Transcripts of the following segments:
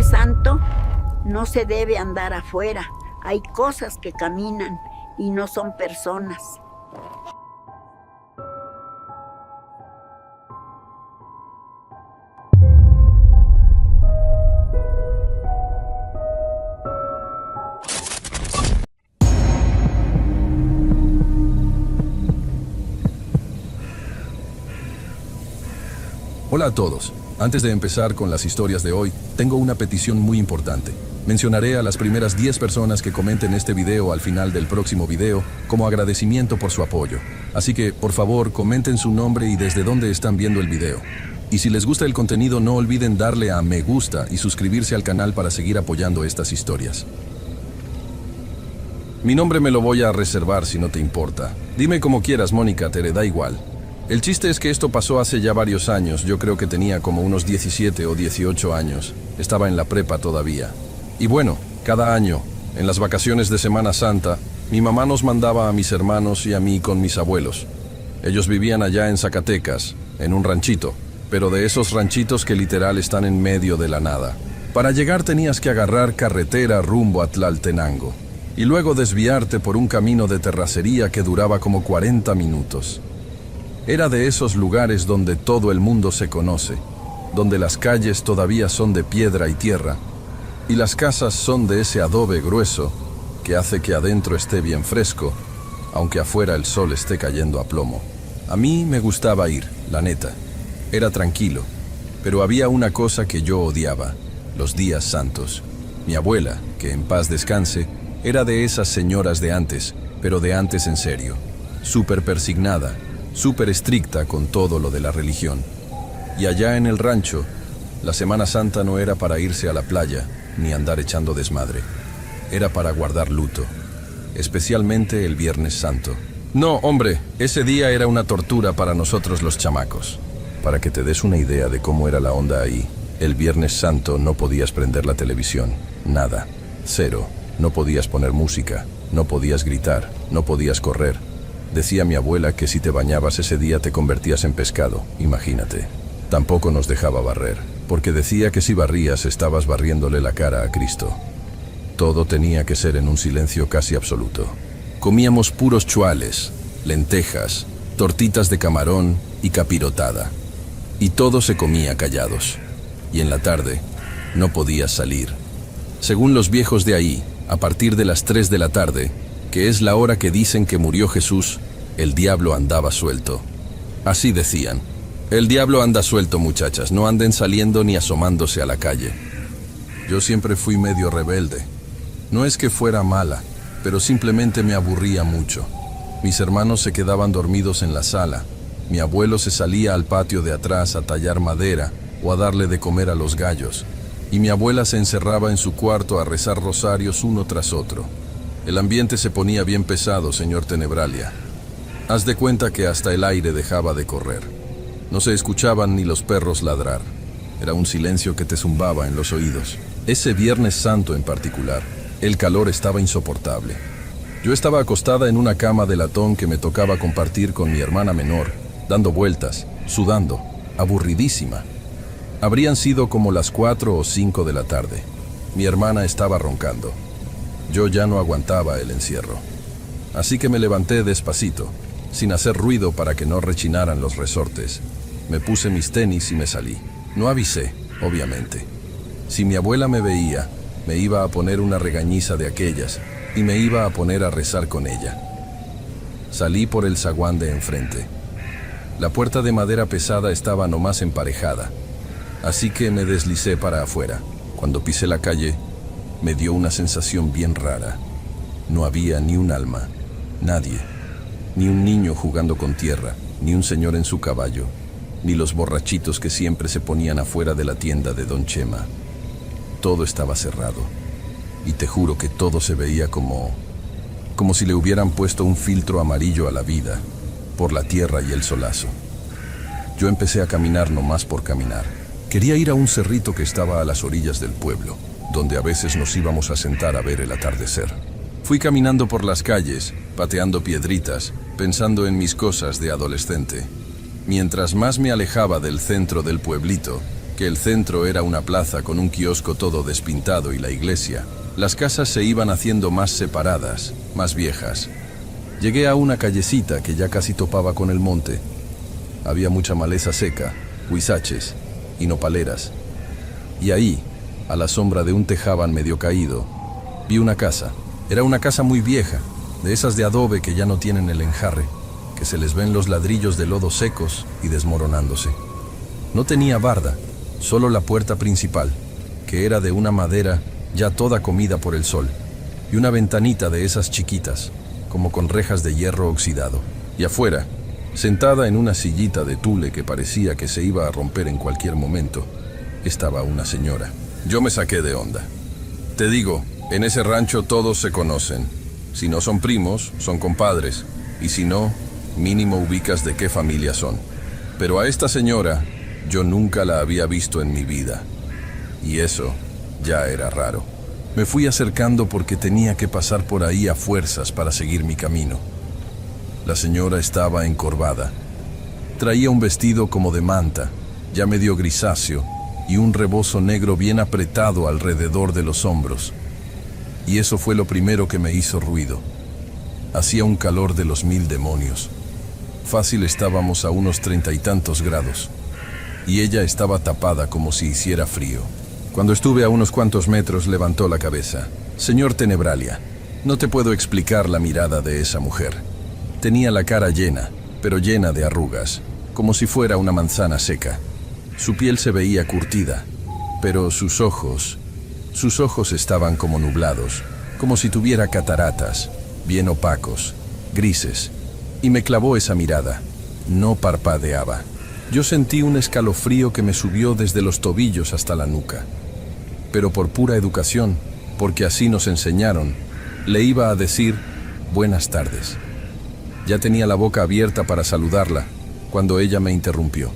Viernes Santo no se debe andar afuera. Hay cosas que caminan y no son personas. Hola a todos. Antes de empezar con las historias de hoy, tengo una petición muy importante. Mencionaré a las primeras 10 personas que comenten este video al final del próximo video como agradecimiento por su apoyo. Así que, por favor, comenten su nombre y desde dónde están viendo el video. Y si les gusta el contenido, no olviden darle a me gusta y suscribirse al canal para seguir apoyando estas historias. Mi nombre me lo voy a reservar si no te importa. Dime como quieras, Mónica, te da igual. El chiste es que esto pasó hace ya varios años. Yo creo que tenía como unos 17 o 18 años. Estaba en la prepa todavía. Y bueno, cada año, en las vacaciones de Semana Santa, mi mamá nos mandaba a mis hermanos y a mí con mis abuelos. Ellos vivían allá en Zacatecas, en un ranchito, pero de esos ranchitos que literal están en medio de la nada. Para llegar tenías que agarrar carretera rumbo a Tlaltenango y luego desviarte por un camino de terracería que duraba como 40 minutos. Era de esos lugares donde todo el mundo se conoce, donde las calles todavía son de piedra y tierra, y las casas son de ese adobe grueso que hace que adentro esté bien fresco, aunque afuera el sol esté cayendo a plomo. A mí me gustaba ir, la neta. Era tranquilo, pero había una cosa que yo odiaba, los días santos. Mi abuela, que en paz descanse, era de esas señoras de antes, pero de antes en serio, súper persignada, súper estricta con todo lo de la religión. Y allá en el rancho, la Semana Santa no era para irse a la playa ni andar echando desmadre. Era para guardar luto, especialmente el Viernes Santo. No, hombre, ese día era una tortura para nosotros los chamacos. Para que te des una idea de cómo era la onda ahí, el Viernes Santo no podías prender la televisión, nada, cero. No podías poner música, no podías gritar, no podías correr. Decía mi abuela que si te bañabas ese día te convertías en pescado, imagínate. Tampoco nos dejaba barrer, porque decía que si barrías estabas barriéndole la cara a Cristo. Todo tenía que ser en un silencio casi absoluto. Comíamos puros chuales, lentejas, tortitas de camarón y capirotada. Y todo se comía callados. Y en la tarde no podías salir. Según los viejos de ahí, a partir de las 3 de la tarde, que es la hora que dicen que murió Jesús, el diablo andaba suelto. Así decían. El diablo anda suelto, muchachas, no anden saliendo ni asomándose a la calle. Yo siempre fui medio rebelde. No es que fuera mala, pero simplemente me aburría mucho. Mis hermanos se quedaban dormidos en la sala. Mi abuelo se salía al patio de atrás a tallar madera o a darle de comer a los gallos. Y mi abuela se encerraba en su cuarto a rezar rosarios uno tras otro. El ambiente se ponía bien pesado, señor Tenebralia. Haz de cuenta que hasta el aire dejaba de correr. No se escuchaban ni los perros ladrar. Era un silencio que te zumbaba en los oídos. Ese Viernes Santo en particular, el calor estaba insoportable. Yo estaba acostada en una cama de latón que me tocaba compartir con mi hermana menor, dando vueltas, sudando, aburridísima. Habrían sido como las 4 o 5 de la tarde. Mi hermana estaba roncando. Yo ya no aguantaba el encierro. Así que me levanté despacito, sin hacer ruido para que no rechinaran los resortes. Me puse mis tenis y me salí. No avisé, obviamente. Si mi abuela me veía, me iba a poner una regañiza de aquellas y me iba a poner a rezar con ella. Salí por el zaguán de enfrente. La puerta de madera pesada estaba nomás emparejada, así que me deslicé para afuera. Cuando pisé la calle, me dio una sensación bien rara. No había ni un alma, nadie, ni un niño jugando con tierra, ni un señor en su caballo, ni los borrachitos que siempre se ponían afuera de la tienda de Don Chema. Todo estaba cerrado, y te juro que todo se veía como si le hubieran puesto un filtro amarillo a la vida, por la tierra y el solazo. Yo empecé a caminar nomás por caminar. Quería ir a un cerrito que estaba a las orillas del pueblo, donde a veces nos íbamos a sentar a ver el atardecer. Fui caminando por las calles, pateando piedritas, pensando en mis cosas de adolescente. Mientras más me alejaba del centro del pueblito, que el centro era una plaza con un kiosco todo despintado y la iglesia. Las casas se iban haciendo más separadas, más viejas. Llegué a una callecita que ya casi topaba con el monte. Había mucha maleza seca, huizaches y nopaleras. Y ahí, a la sombra de un tejabán medio caído, vi una casa. Era una casa muy vieja, de esas de adobe que ya no tienen el enjarre, que se les ven los ladrillos de lodo secos y desmoronándose. No tenía barda, solo la puerta principal, que era de una madera ya toda comida por el sol, y una ventanita de esas chiquitas, como con rejas de hierro oxidado. Y afuera, sentada en una sillita de tule que parecía que se iba a romper en cualquier momento, estaba una señora. Yo me saqué de onda. Te digo, en ese rancho todos se conocen. Si no son primos, son compadres, y si no, mínimo ubicas de qué familia son. Pero a esta señora, yo nunca la había visto en mi vida. Y eso ya era raro. Me fui acercando porque tenía que pasar por ahí a fuerzas para seguir mi camino. La señora estaba encorvada. Traía un vestido como de manta, ya medio grisáceo, y un rebozo negro bien apretado alrededor de los hombros. Y eso fue lo primero que me hizo ruido. Hacía un calor de los 1000 demonios. Fácil estábamos a unos 30 y tantos grados. Y ella estaba tapada como si hiciera frío. Cuando estuve a unos cuantos metros, levantó la cabeza. Señor Tenebralia, no te puedo explicar la mirada de esa mujer. Tenía la cara llena, pero llena de arrugas, como si fuera una manzana seca. Su piel se veía curtida, pero sus ojos estaban como nublados, como si tuviera cataratas, bien opacos, grises. Y me clavó esa mirada. No parpadeaba. Yo sentí un escalofrío que me subió desde los tobillos hasta la nuca. Pero por pura educación, porque así nos enseñaron, le iba a decir buenas tardes. Ya tenía la boca abierta para saludarla, cuando ella me interrumpió.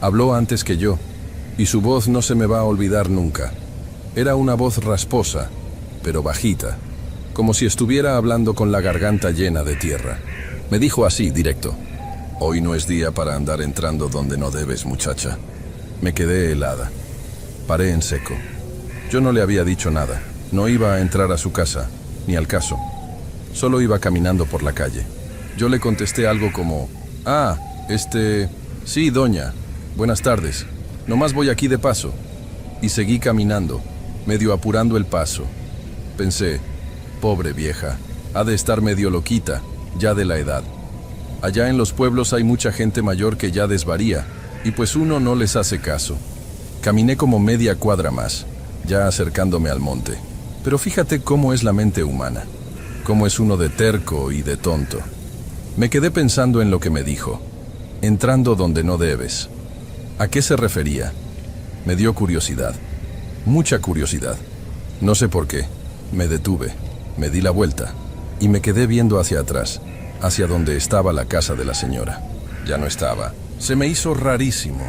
Habló antes que yo, y su voz no se me va a olvidar nunca. Era una voz rasposa, pero bajita, como si estuviera hablando con la garganta llena de tierra. Me dijo así, directo: hoy no es día para andar entrando donde no debes, muchacha. Me quedé helada. Paré en seco. Yo no le había dicho nada. No iba a entrar a su casa, ni al caso. Solo iba caminando por la calle. Yo le contesté algo como: sí, doña, buenas tardes. Nomás voy aquí de paso. Y seguí caminando, medio apurando el paso. Pensé, pobre vieja, ha de estar medio loquita, ya de la edad. Allá en los pueblos hay mucha gente mayor que ya desvaría, y pues uno no les hace caso. Caminé como media cuadra más, ya acercándome al monte. Pero fíjate cómo es la mente humana, cómo es uno de terco y de tonto. Me quedé pensando en lo que me dijo, entrando donde no debes. ¿A qué se refería? Me dio curiosidad, mucha curiosidad. No sé por qué. Me detuve, me di la vuelta y me quedé viendo hacia atrás, hacia donde estaba la casa de la señora. Ya no estaba. Se me hizo rarísimo.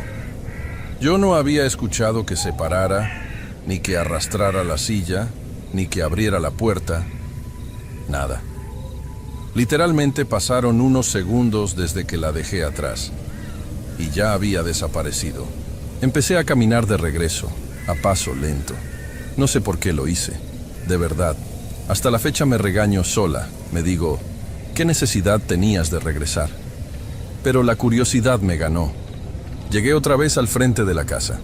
Yo no había escuchado que se parara, ni que arrastrara la silla, ni que abriera la puerta. Nada. Literalmente pasaron unos segundos desde que la dejé atrás, y ya había desaparecido. Empecé a caminar de regreso, a paso lento. No sé por qué lo hice, de verdad. Hasta la fecha me regaño sola. Me digo, ¿qué necesidad tenías de regresar? Pero la curiosidad me ganó. Llegué otra vez al frente de la casa.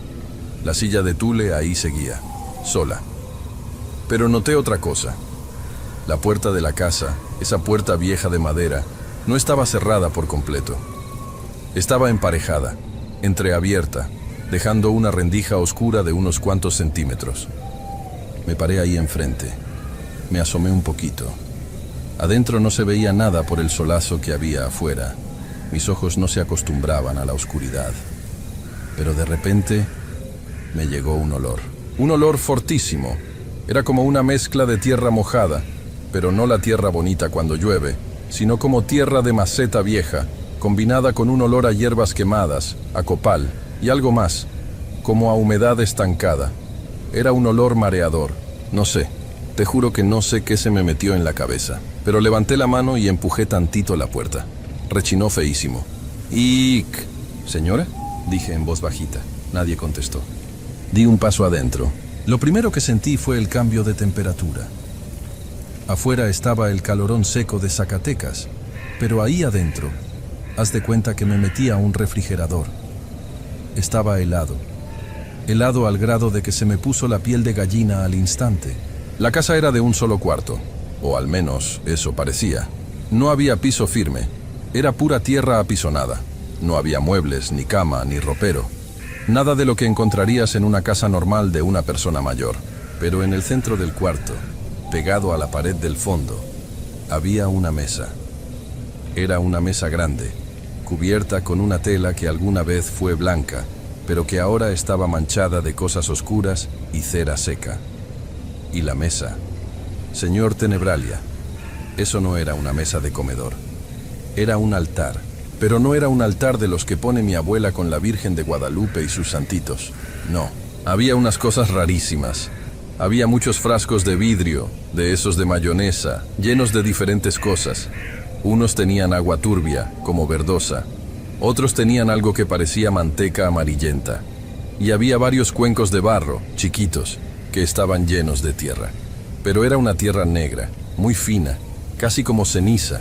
La silla de tule ahí seguía, sola. Pero noté otra cosa. La puerta de la casa, esa puerta vieja de madera, no estaba cerrada por completo. Estaba emparejada, entreabierta, dejando una rendija oscura de unos cuantos centímetros. Me paré ahí enfrente. Me asomé un poquito. Adentro no se veía nada por el solazo que había afuera. Mis ojos no se acostumbraban a la oscuridad. Pero de repente me llegó un olor fortísimo. Era como una mezcla de tierra mojada, pero no la tierra bonita cuando llueve, sino como tierra de maceta vieja, combinada con un olor a hierbas quemadas, a copal y algo más, como a humedad estancada. Era un olor mareador. No sé, te juro que no sé qué se me metió en la cabeza, pero levanté la mano y empujé tantito la puerta. Rechinó feísimo. «¡Ick!» «¿Señora?», dije en voz bajita. Nadie contestó. Di un paso adentro. Lo primero que sentí fue el cambio de temperatura. Afuera estaba el calorón seco de Zacatecas, pero ahí adentro, haz de cuenta que me metí a un refrigerador. Estaba helado. Helado al grado de que se me puso la piel de gallina al instante. La casa era de un solo cuarto, o al menos eso parecía. No había piso firme, era pura tierra apisonada. No había muebles, ni cama, ni ropero. Nada de lo que encontrarías en una casa normal de una persona mayor. Pero en el centro del cuarto, pegado a la pared del fondo, había una mesa. Era una mesa grande, cubierta con una tela que alguna vez fue blanca, pero que ahora estaba manchada de cosas oscuras y cera seca. Y la mesa. Señor Tenebralia, eso no era una mesa de comedor. Era un altar, pero no era un altar de los que pone mi abuela con la Virgen de Guadalupe y sus santitos. No, había unas cosas rarísimas. Había muchos frascos de vidrio, de esos de mayonesa, llenos de diferentes cosas. Unos tenían agua turbia, como verdosa. Otros tenían algo que parecía manteca amarillenta. Y había varios cuencos de barro, chiquitos, que estaban llenos de tierra. Pero era una tierra negra, muy fina, casi como ceniza.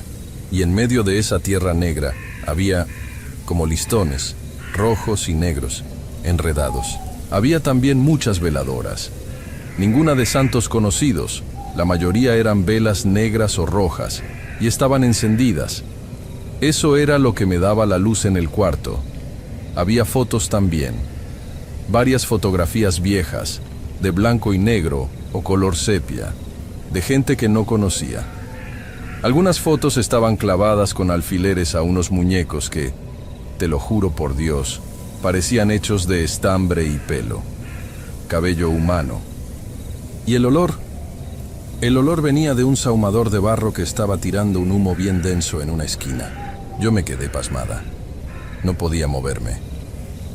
Y en medio de esa tierra negra había como listones, rojos y negros, enredados. Había también muchas veladoras. Ninguna de santos conocidos, la mayoría eran velas negras o rojas, y estaban encendidas. Eso era lo que me daba la luz en el cuarto. Había fotos también. Varias fotografías viejas, de blanco y negro o color sepia, de gente que no conocía. Algunas fotos estaban clavadas con alfileres a unos muñecos que, te lo juro por Dios, parecían hechos de estambre y pelo, cabello humano. Y el olor venía de un sahumador de barro que estaba tirando un humo bien denso en una esquina. Yo me quedé pasmada. No podía moverme.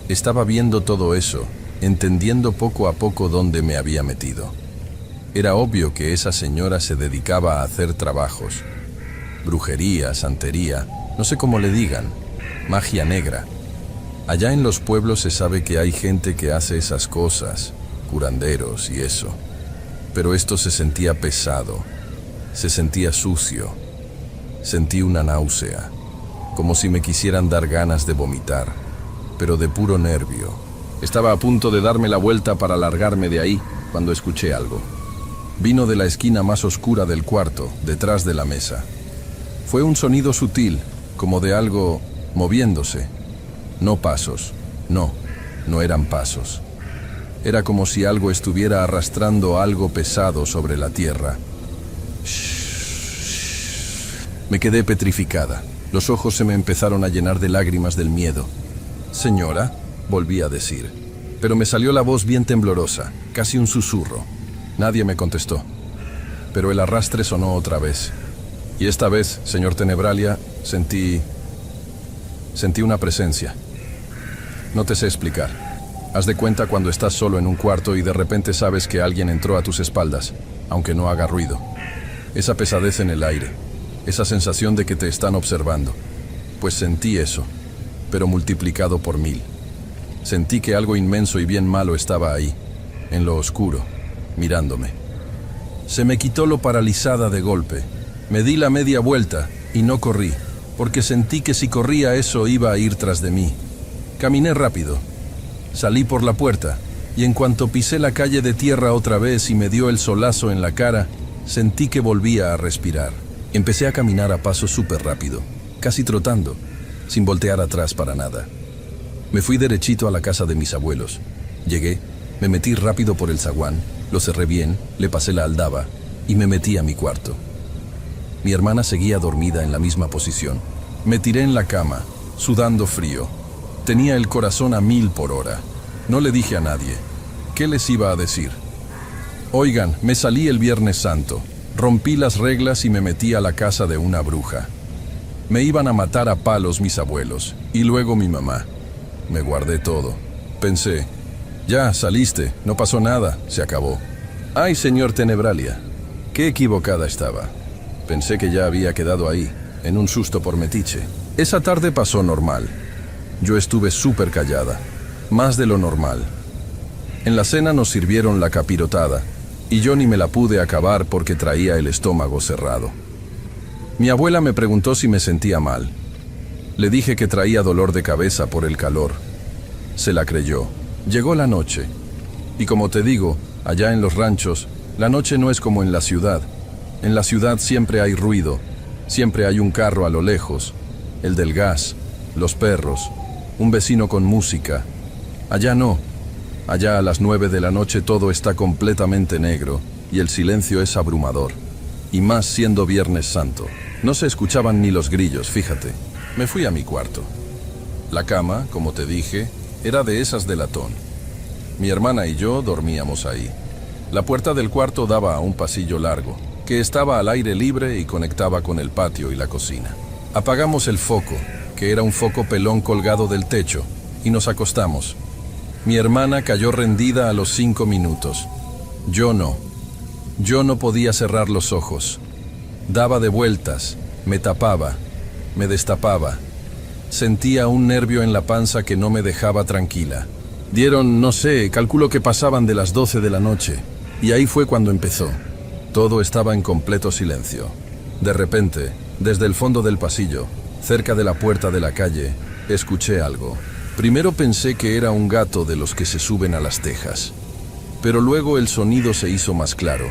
Estaba viendo todo eso, entendiendo poco a poco dónde me había metido. Era obvio que esa señora se dedicaba a hacer trabajos. Brujería, santería, no sé cómo le digan, magia negra. Allá en los pueblos se sabe que hay gente que hace esas cosas, curanderos y eso. Pero esto se sentía pesado, se sentía sucio. Sentí una náusea, como si me quisieran dar ganas de vomitar, pero de puro nervio. Estaba a punto de darme la vuelta para largarme de ahí cuando escuché algo. Vino de la esquina más oscura del cuarto, detrás de la mesa. Fue un sonido sutil, como de algo moviéndose. No pasos, no eran pasos. Era como si algo estuviera arrastrando algo pesado sobre la tierra. Me quedé petrificada. Los ojos se me empezaron a llenar de lágrimas del miedo. Señora, volví a decir. Pero me salió la voz bien temblorosa, casi un susurro. Nadie me contestó. Pero el arrastre sonó otra vez. Y esta vez, señor Tenebralia, sentí una presencia. No te sé explicar. Haz de cuenta cuando estás solo en un cuarto y de repente sabes que alguien entró a tus espaldas, aunque no haga ruido. Esa pesadez en el aire, esa sensación de que te están observando. Pues sentí eso, pero multiplicado por 1000. Sentí que algo inmenso y bien malo estaba ahí, en lo oscuro, mirándome. Se me quitó lo paralizada de golpe. Me di la media vuelta y no corrí, porque sentí que si corría eso iba a ir tras de mí. Caminé rápido. Salí por la puerta, y en cuanto pisé la calle de tierra otra vez y me dio el solazo en la cara, sentí que volvía a respirar. Empecé a caminar a paso súper rápido, casi trotando, sin voltear atrás para nada. Me fui derechito a la casa de mis abuelos. Llegué, me metí rápido por el zaguán, lo cerré bien, le pasé la aldaba y me metí a mi cuarto. Mi hermana seguía dormida en la misma posición. Me tiré en la cama, sudando frío. Tenía el corazón a 1000 por hora. No le dije a nadie. ¿Qué les iba a decir? Oigan, me salí el Viernes Santo. Rompí las reglas y me metí a la casa de una bruja. Me iban a matar a palos mis abuelos, y luego mi mamá. Me guardé todo. Pensé, ya, saliste, no pasó nada, se acabó. Ay, señor Tenebralia, qué equivocada estaba. Pensé que ya había quedado ahí, en un susto por metiche. Esa tarde pasó normal. Yo estuve súper callada. más de lo normal. En la cena nos sirvieron la capirotada, y yo ni me la pude acabar porque traía el estómago cerrado. Mi abuela me preguntó si me sentía mal. Le dije que traía dolor de cabeza por el calor. Se la creyó. Llegó la noche. Y como te digo, allá en los ranchos, la noche no es como en la ciudad. En la ciudad siempre hay ruido, siempre hay un carro a lo lejos, el del gas, los perros, un vecino con música. Allá no. Allá a las 9 de la noche todo está completamente negro y el silencio es abrumador. Y más siendo Viernes Santo. No se escuchaban ni los grillos, fíjate. Me fui a mi cuarto. La cama, como te dije, era de esas de latón. Mi hermana y yo dormíamos ahí. La puerta del cuarto daba a un pasillo largo, que estaba al aire libre y conectaba con el patio y la cocina. Apagamos el foco, que era un foco pelón colgado del techo, y nos acostamos. Mi hermana cayó rendida a los 5 minutos. Yo no. Yo no podía cerrar los ojos. Daba de vueltas, me tapaba, me destapaba. Sentía un nervio en la panza que no me dejaba tranquila. Dieron, no sé, calculo que pasaban de las 12 de la noche. Y ahí fue cuando empezó. Todo estaba en completo silencio. De repente, desde el fondo del pasillo, cerca de la puerta de la calle, escuché algo. Primero pensé que era un gato de los que se suben a las tejas. Pero luego el sonido se hizo más claro.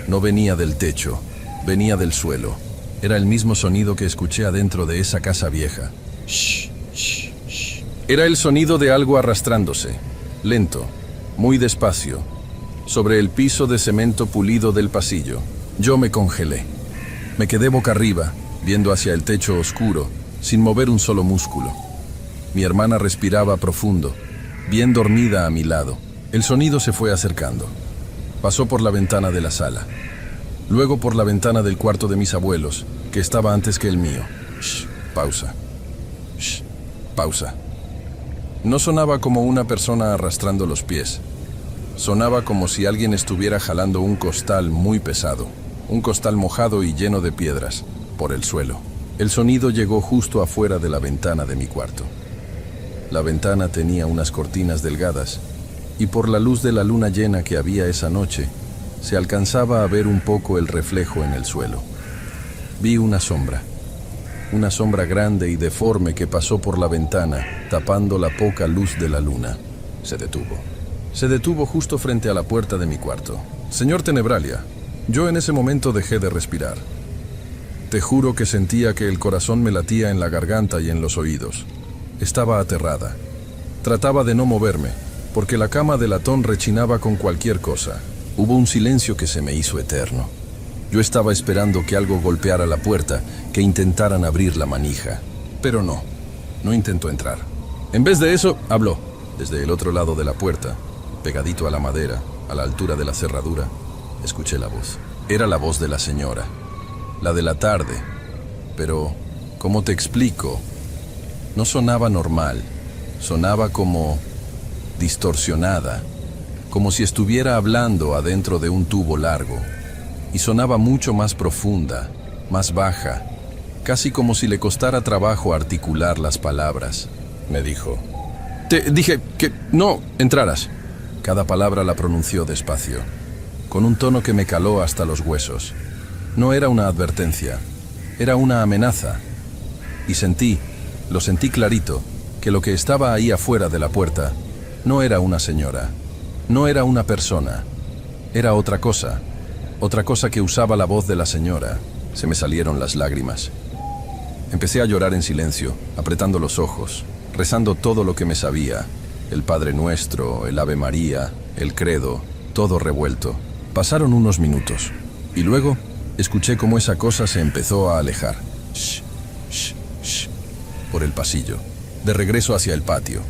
No venía del techo, venía del suelo. Era el mismo sonido que escuché adentro de esa casa vieja. Shh, shh, shh. Era el sonido de algo arrastrándose, lento, muy despacio, sobre el piso de cemento pulido del pasillo. Yo me congelé. Me quedé boca arriba, viendo hacia el techo oscuro, sin mover un solo músculo. Mi hermana respiraba profundo, bien dormida a mi lado. El sonido se fue acercando. Pasó por la ventana de la sala. Luego por la ventana del cuarto de mis abuelos, que estaba antes que el mío. Shh, pausa. Shh, pausa. No sonaba como una persona arrastrando los pies. Sonaba como si alguien estuviera jalando un costal muy pesado, un costal mojado y lleno de piedras, por el suelo. El sonido llegó justo afuera de la ventana de mi cuarto. La ventana tenía unas cortinas delgadas, y por la luz de la luna llena que había esa noche, se alcanzaba a ver un poco el reflejo en el suelo. Vi una sombra grande y deforme que pasó por la ventana, tapando la poca luz de la luna. Se detuvo. Se detuvo justo frente a la puerta de mi cuarto. Señor Tenebralia, yo en ese momento dejé de respirar. Te juro que sentía que el corazón me latía en la garganta y en los oídos. Estaba aterrada. Trataba de no moverme, porque la cama de latón rechinaba con cualquier cosa. Hubo un silencio que se me hizo eterno. Yo estaba esperando que algo golpeara la puerta, que intentaran abrir la manija. Pero no intentó entrar. En vez de eso, habló. Desde el otro lado de la puerta, pegadito a la madera, a la altura de la cerradura, escuché la voz. Era la voz de la señora, la de la tarde. Pero, ¿cómo te explico? No sonaba normal, sonaba como distorsionada, como si estuviera hablando adentro de un tubo largo, y sonaba mucho más profunda, más baja, casi como si le costara trabajo articular las palabras. Me dijo, te dije que no entraras. Cada palabra la pronunció despacio, con un tono que me caló hasta los huesos. No era una advertencia, era una amenaza. Y lo sentí clarito, que lo que estaba ahí afuera de la puerta no era una señora, no era una persona, era otra cosa que usaba la voz de la señora. Se me salieron las lágrimas. Empecé a llorar en silencio, apretando los ojos, rezando todo lo que me sabía, el Padre Nuestro, el Ave María, el Credo, todo revuelto. Pasaron unos minutos, y luego escuché cómo esa cosa se empezó a alejar. Shh, shh, shh, por el pasillo, de regreso hacia el patio,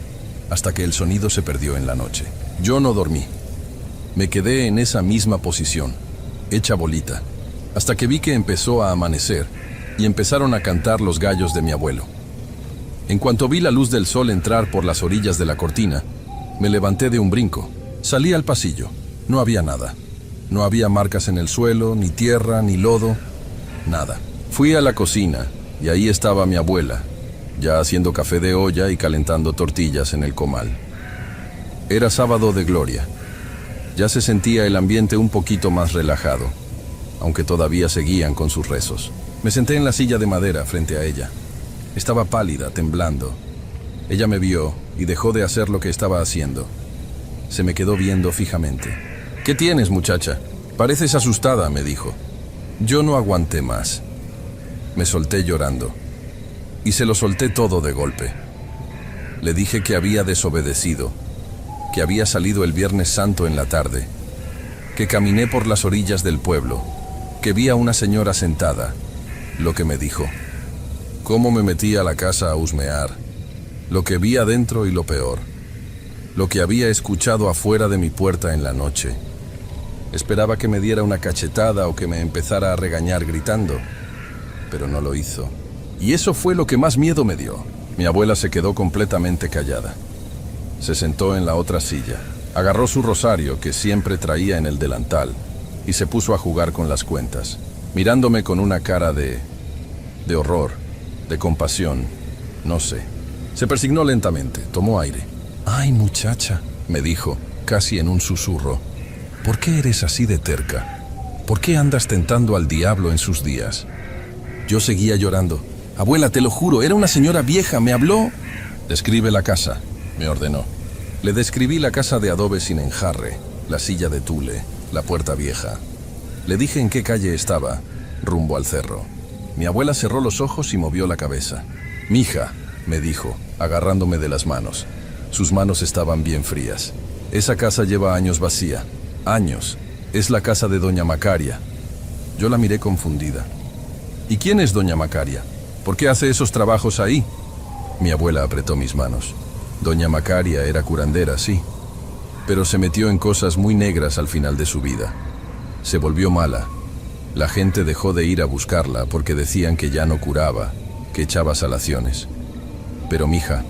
hasta que el sonido se perdió en la noche. Yo no dormí. Me quedé en esa misma posición, hecha bolita, hasta que vi que empezó a amanecer y empezaron a cantar los gallos de mi abuelo. En cuanto vi la luz del sol entrar por las orillas de la cortina, me levanté de un brinco. Salí al pasillo. No había nada. No había marcas en el suelo, ni tierra, ni lodo, nada. Fui a la cocina y ahí estaba mi abuela, ya haciendo café de olla y calentando tortillas en el comal. Era sábado de gloria. Ya se sentía el ambiente un poquito más relajado, aunque todavía seguían con sus rezos. Me senté en la silla de madera frente a ella. Estaba pálida, temblando. Ella me vio y dejó de hacer lo que estaba haciendo. Se me quedó viendo fijamente. «¿Qué tienes, muchacha? Pareces asustada», me dijo. Yo no aguanté más. Me solté llorando. Y se lo solté todo de golpe. Le dije que había desobedecido, que había salido el Viernes Santo en la tarde, que caminé por las orillas del pueblo, que vi a una señora sentada, lo que me dijo, cómo me metí a la casa a husmear, lo que vi adentro y lo peor, lo que había escuchado afuera de mi puerta en la noche. Esperaba que me diera una cachetada o que me empezara a regañar gritando, pero no lo hizo. Y eso fue lo que más miedo me dio. Mi abuela se quedó completamente callada. Se sentó en la otra silla, agarró su rosario que siempre traía en el delantal y se puso a jugar con las cuentas, mirándome con una cara de horror, de compasión, no sé. Se persignó lentamente, tomó aire. «Ay, muchacha», me dijo, casi en un susurro, «¿por qué eres así de terca? ¿Por qué andas tentando al diablo en sus días?» Yo seguía llorando. «Abuela, te lo juro, era una señora vieja, me habló». «Describe la casa», me ordenó. Le describí la casa de adobe sin enjarre, la silla de tule, la puerta vieja. Le dije en qué calle estaba, rumbo al cerro. Mi abuela cerró los ojos y movió la cabeza. «Mija», me dijo, agarrándome de las manos. Sus manos estaban bien frías. «Esa casa lleva años vacía. Años. Es la casa de doña Macaria». Yo la miré confundida. «¿Y quién es doña Macaria? ¿Por qué hace esos trabajos ahí?» Mi abuela apretó mis manos. Doña Macaria era curandera, sí, pero se metió en cosas muy negras al final de su vida. Se volvió mala. La gente dejó de ir a buscarla porque decían que ya no curaba, que echaba salaciones. Pero mija,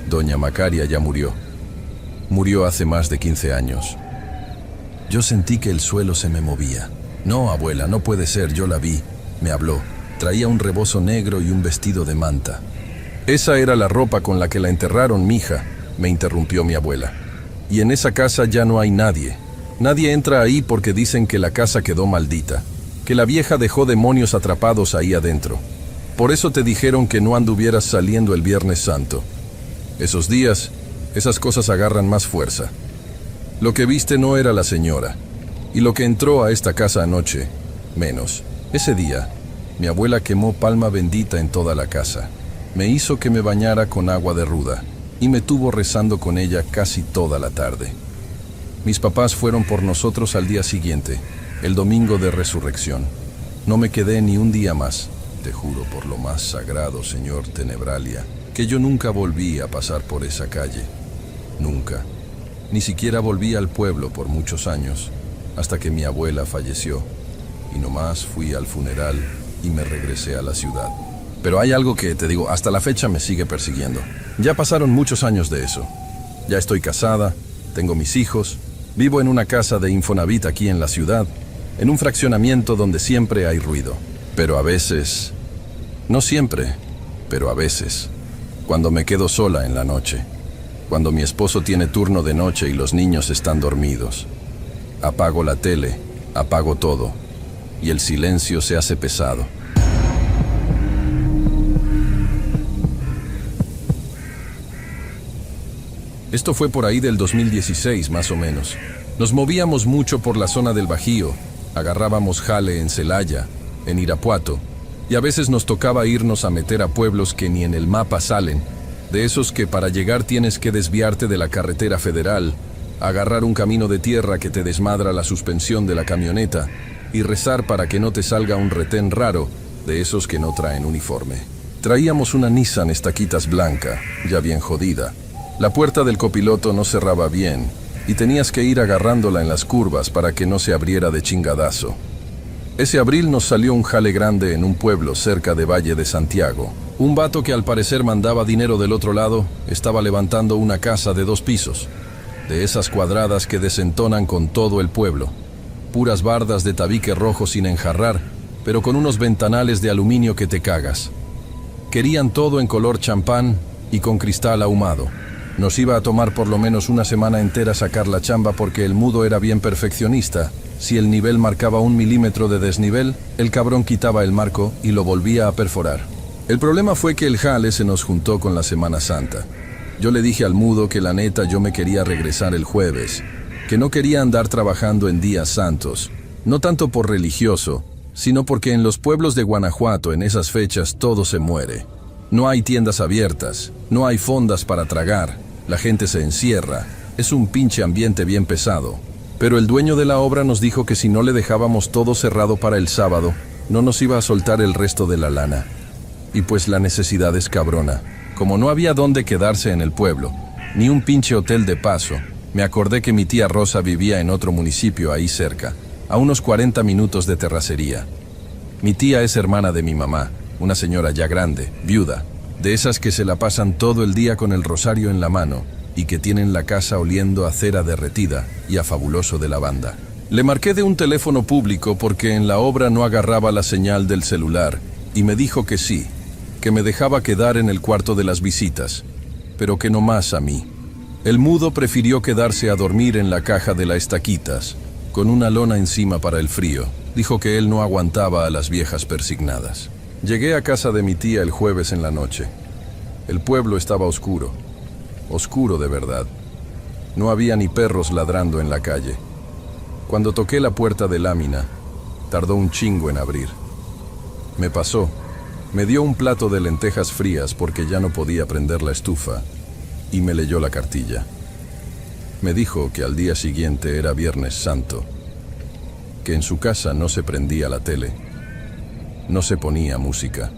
doña Macaria ya murió. Murió hace más de 15 años. Yo sentí que el suelo se me movía. «No, abuela, no puede ser, yo la vi», me habló. Traía un rebozo negro y un vestido de manta. «Esa era la ropa con la que la enterraron, mija», me interrumpió mi abuela. «Y en esa casa ya no hay nadie. Nadie entra ahí porque dicen que la casa quedó maldita, que la vieja dejó demonios atrapados ahí adentro. Por eso te dijeron que no anduvieras saliendo el Viernes Santo. Esos días, esas cosas agarran más fuerza. Lo que viste no era la señora, y lo que entró a esta casa anoche, menos. Ese día, mi abuela quemó palma bendita en toda la casa. Me hizo que me bañara con agua de ruda, y me tuvo rezando con ella casi toda la tarde. Mis papás fueron por nosotros al día siguiente, el domingo de resurrección. No me quedé ni un día más. Te juro por lo más sagrado, señor Tenebralia, que yo nunca volví a pasar por esa calle. Nunca. Ni siquiera volví al pueblo por muchos años, hasta que mi abuela falleció. Y nomás fui al funeral y me regresé a la ciudad. Pero hay algo que, te digo, hasta la fecha me sigue persiguiendo. Ya pasaron muchos años de eso. Ya estoy casada, tengo mis hijos, vivo en una casa de Infonavit aquí en la ciudad, en un fraccionamiento donde siempre hay ruido. Pero a veces, no siempre, pero a veces, cuando me quedo sola en la noche, cuando mi esposo tiene turno de noche y los niños están dormidos, apago la tele, apago todo, y el silencio se hace pesado. Esto fue por ahí del 2016, más o menos. Nos movíamos mucho por la zona del Bajío, agarrábamos jale en Celaya, en Irapuato, y a veces nos tocaba irnos a meter a pueblos que ni en el mapa salen, de esos que para llegar tienes que desviarte de la carretera federal, agarrar un camino de tierra que te desmadra la suspensión de la camioneta y rezar para que no te salga un retén raro, de esos que no traen uniforme. Traíamos una Nissan Estaquitas blanca, ya bien jodida. La puerta del copiloto no cerraba bien y tenías que ir agarrándola en las curvas para que no se abriera de chingadazo. Ese abril nos salió un jale grande en un pueblo cerca de Valle de Santiago. Un vato que al parecer mandaba dinero del otro lado estaba levantando una casa de 2 pisos, de esas cuadradas que desentonan con todo el pueblo. Puras bardas de tabique rojo sin enjarrar, pero con unos ventanales de aluminio que te cagas. Querían todo en color champán y con cristal ahumado. Nos iba a tomar por lo menos una semana entera sacar la chamba porque el mudo era bien perfeccionista. Si el nivel marcaba 1 milímetro de desnivel, el cabrón quitaba el marco y lo volvía a perforar. El problema fue que el jale se nos juntó con la Semana Santa. Yo le dije al mudo que la neta yo me quería regresar el jueves, que no quería andar trabajando en días santos, no tanto por religioso, sino porque en los pueblos de Guanajuato en esas fechas todo se muere. No hay tiendas abiertas, no hay fondas para tragar, la gente se encierra, es un pinche ambiente bien pesado. Pero el dueño de la obra nos dijo que si no le dejábamos todo cerrado para el sábado, no nos iba a soltar el resto de la lana. Y pues la necesidad es cabrona. Como no había dónde quedarse en el pueblo, ni un pinche hotel de paso, me acordé que mi tía Rosa vivía en otro municipio ahí cerca, a unos 40 minutos de terracería. Mi tía es hermana de mi mamá, una señora ya grande, viuda, de esas que se la pasan todo el día con el rosario en la mano y que tienen la casa oliendo a cera derretida y a fabuloso de lavanda. Le marqué de un teléfono público porque en la obra no agarraba la señal del celular y me dijo que sí, que me dejaba quedar en el cuarto de las visitas, pero que no más a mí. El mudo prefirió quedarse a dormir en la caja de las estaquitas, con una lona encima para el frío. Dijo que él no aguantaba a las viejas persignadas. Llegué a casa de mi tía el jueves en la noche. El pueblo estaba oscuro, oscuro de verdad. No había ni perros ladrando en la calle. Cuando toqué la puerta de lámina, tardó un chingo en abrir. Me pasó. Me dio un plato de lentejas frías porque ya no podía prender la estufa y me leyó la cartilla. Me dijo que al día siguiente era Viernes Santo, que en su casa no se prendía la tele, no se ponía música,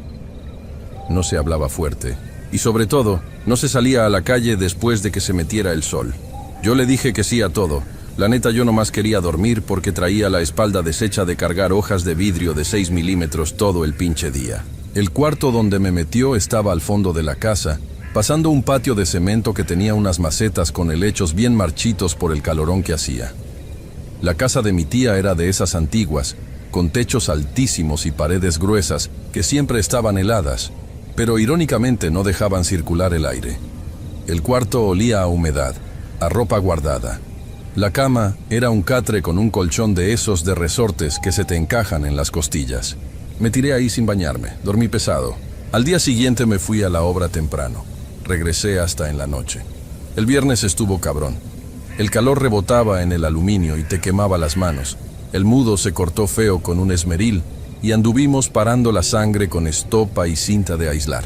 no se hablaba fuerte y sobre todo no se salía a la calle después de que se metiera el sol. Yo le dije que sí a todo. La neta yo nomás quería dormir porque traía la espalda deshecha de cargar hojas de vidrio de 6 milímetros todo el pinche día. El cuarto donde me metió estaba al fondo de la casa, pasando un patio de cemento que tenía unas macetas con helechos bien marchitos por el calorón que hacía. La casa de mi tía era de esas antiguas, con techos altísimos y paredes gruesas que siempre estaban heladas, pero irónicamente no dejaban circular el aire. El cuarto olía a humedad, a ropa guardada. La cama era un catre con un colchón de esos de resortes que se te encajan en las costillas. Me tiré ahí sin bañarme, dormí pesado. Al día siguiente me fui a la obra temprano. Regresé hasta en la noche. El viernes estuvo cabrón. El calor rebotaba en el aluminio y te quemaba las manos. El mudo se cortó feo con un esmeril y anduvimos parando la sangre con estopa y cinta de aislar.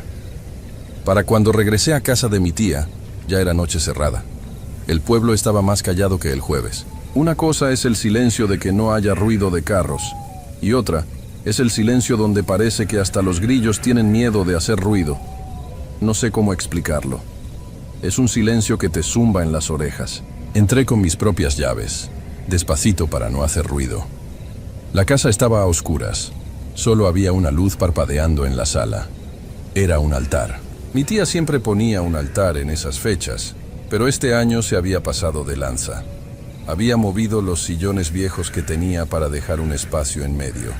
Para cuando regresé a casa de mi tía, ya era noche cerrada. El pueblo estaba más callado que el jueves. Una cosa es el silencio de que no haya ruido de carros, y otra es el silencio donde parece que hasta los grillos tienen miedo de hacer ruido. No sé cómo explicarlo. Es un silencio que te zumba en las orejas. Entré con mis propias llaves, despacito para no hacer ruido. La casa estaba a oscuras. Solo había una luz parpadeando en la sala. Era un altar. Mi tía siempre ponía un altar en esas fechas, pero este año se había pasado de lanza. Había movido los sillones viejos que tenía para dejar un espacio en medio.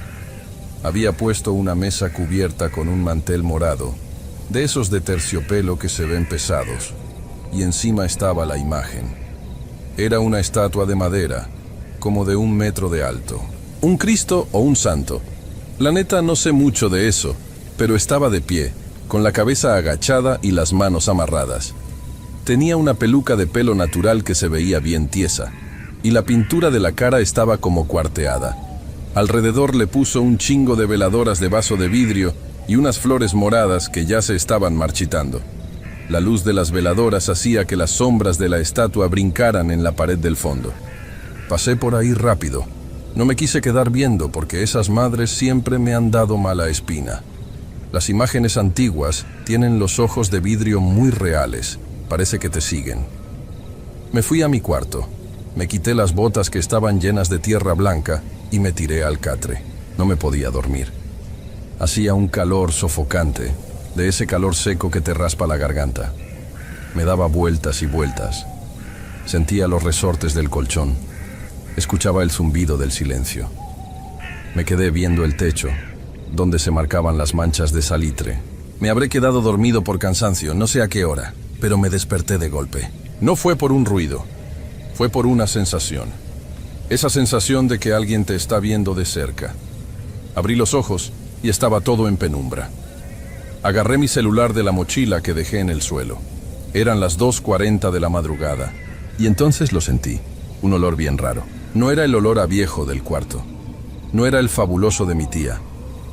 Había puesto una mesa cubierta con un mantel morado, de esos de terciopelo que se ven pesados, y encima estaba la imagen. Era una estatua de madera, como de 1 metro de alto. Un Cristo o un santo. La neta no sé mucho de eso, pero estaba de pie, con la cabeza agachada y las manos amarradas. Tenía una peluca de pelo natural que se veía bien tiesa, y la pintura de la cara estaba como cuarteada. Alrededor le puso un chingo de veladoras de vaso de vidrio y unas flores moradas que ya se estaban marchitando. La luz de las veladoras hacía que las sombras de la estatua brincaran en la pared del fondo. Pasé por ahí rápido. No me quise quedar viendo porque esas madres siempre me han dado mala espina. Las imágenes antiguas tienen los ojos de vidrio muy reales. Parece que te siguen. Me fui a mi cuarto. Me quité las botas que estaban llenas de tierra blanca y me tiré al catre. No me podía dormir. Hacía un calor sofocante, de ese calor seco que te raspa la garganta. Me daba vueltas y vueltas. Sentía los resortes del colchón. Escuchaba el zumbido del silencio. Me quedé viendo el techo, donde se marcaban las manchas de salitre. Me habré quedado dormido por cansancio, no sé a qué hora, pero me desperté de golpe. No fue por un ruido, fue por una sensación. Esa sensación de que alguien te está viendo de cerca. Abrí los ojos y estaba todo en penumbra. Agarré mi celular de la mochila que dejé en el suelo. Eran las 2:40 de la madrugada, y entonces lo sentí, un olor bien raro. No era el olor a viejo del cuarto, no era el fabuloso de mi tía,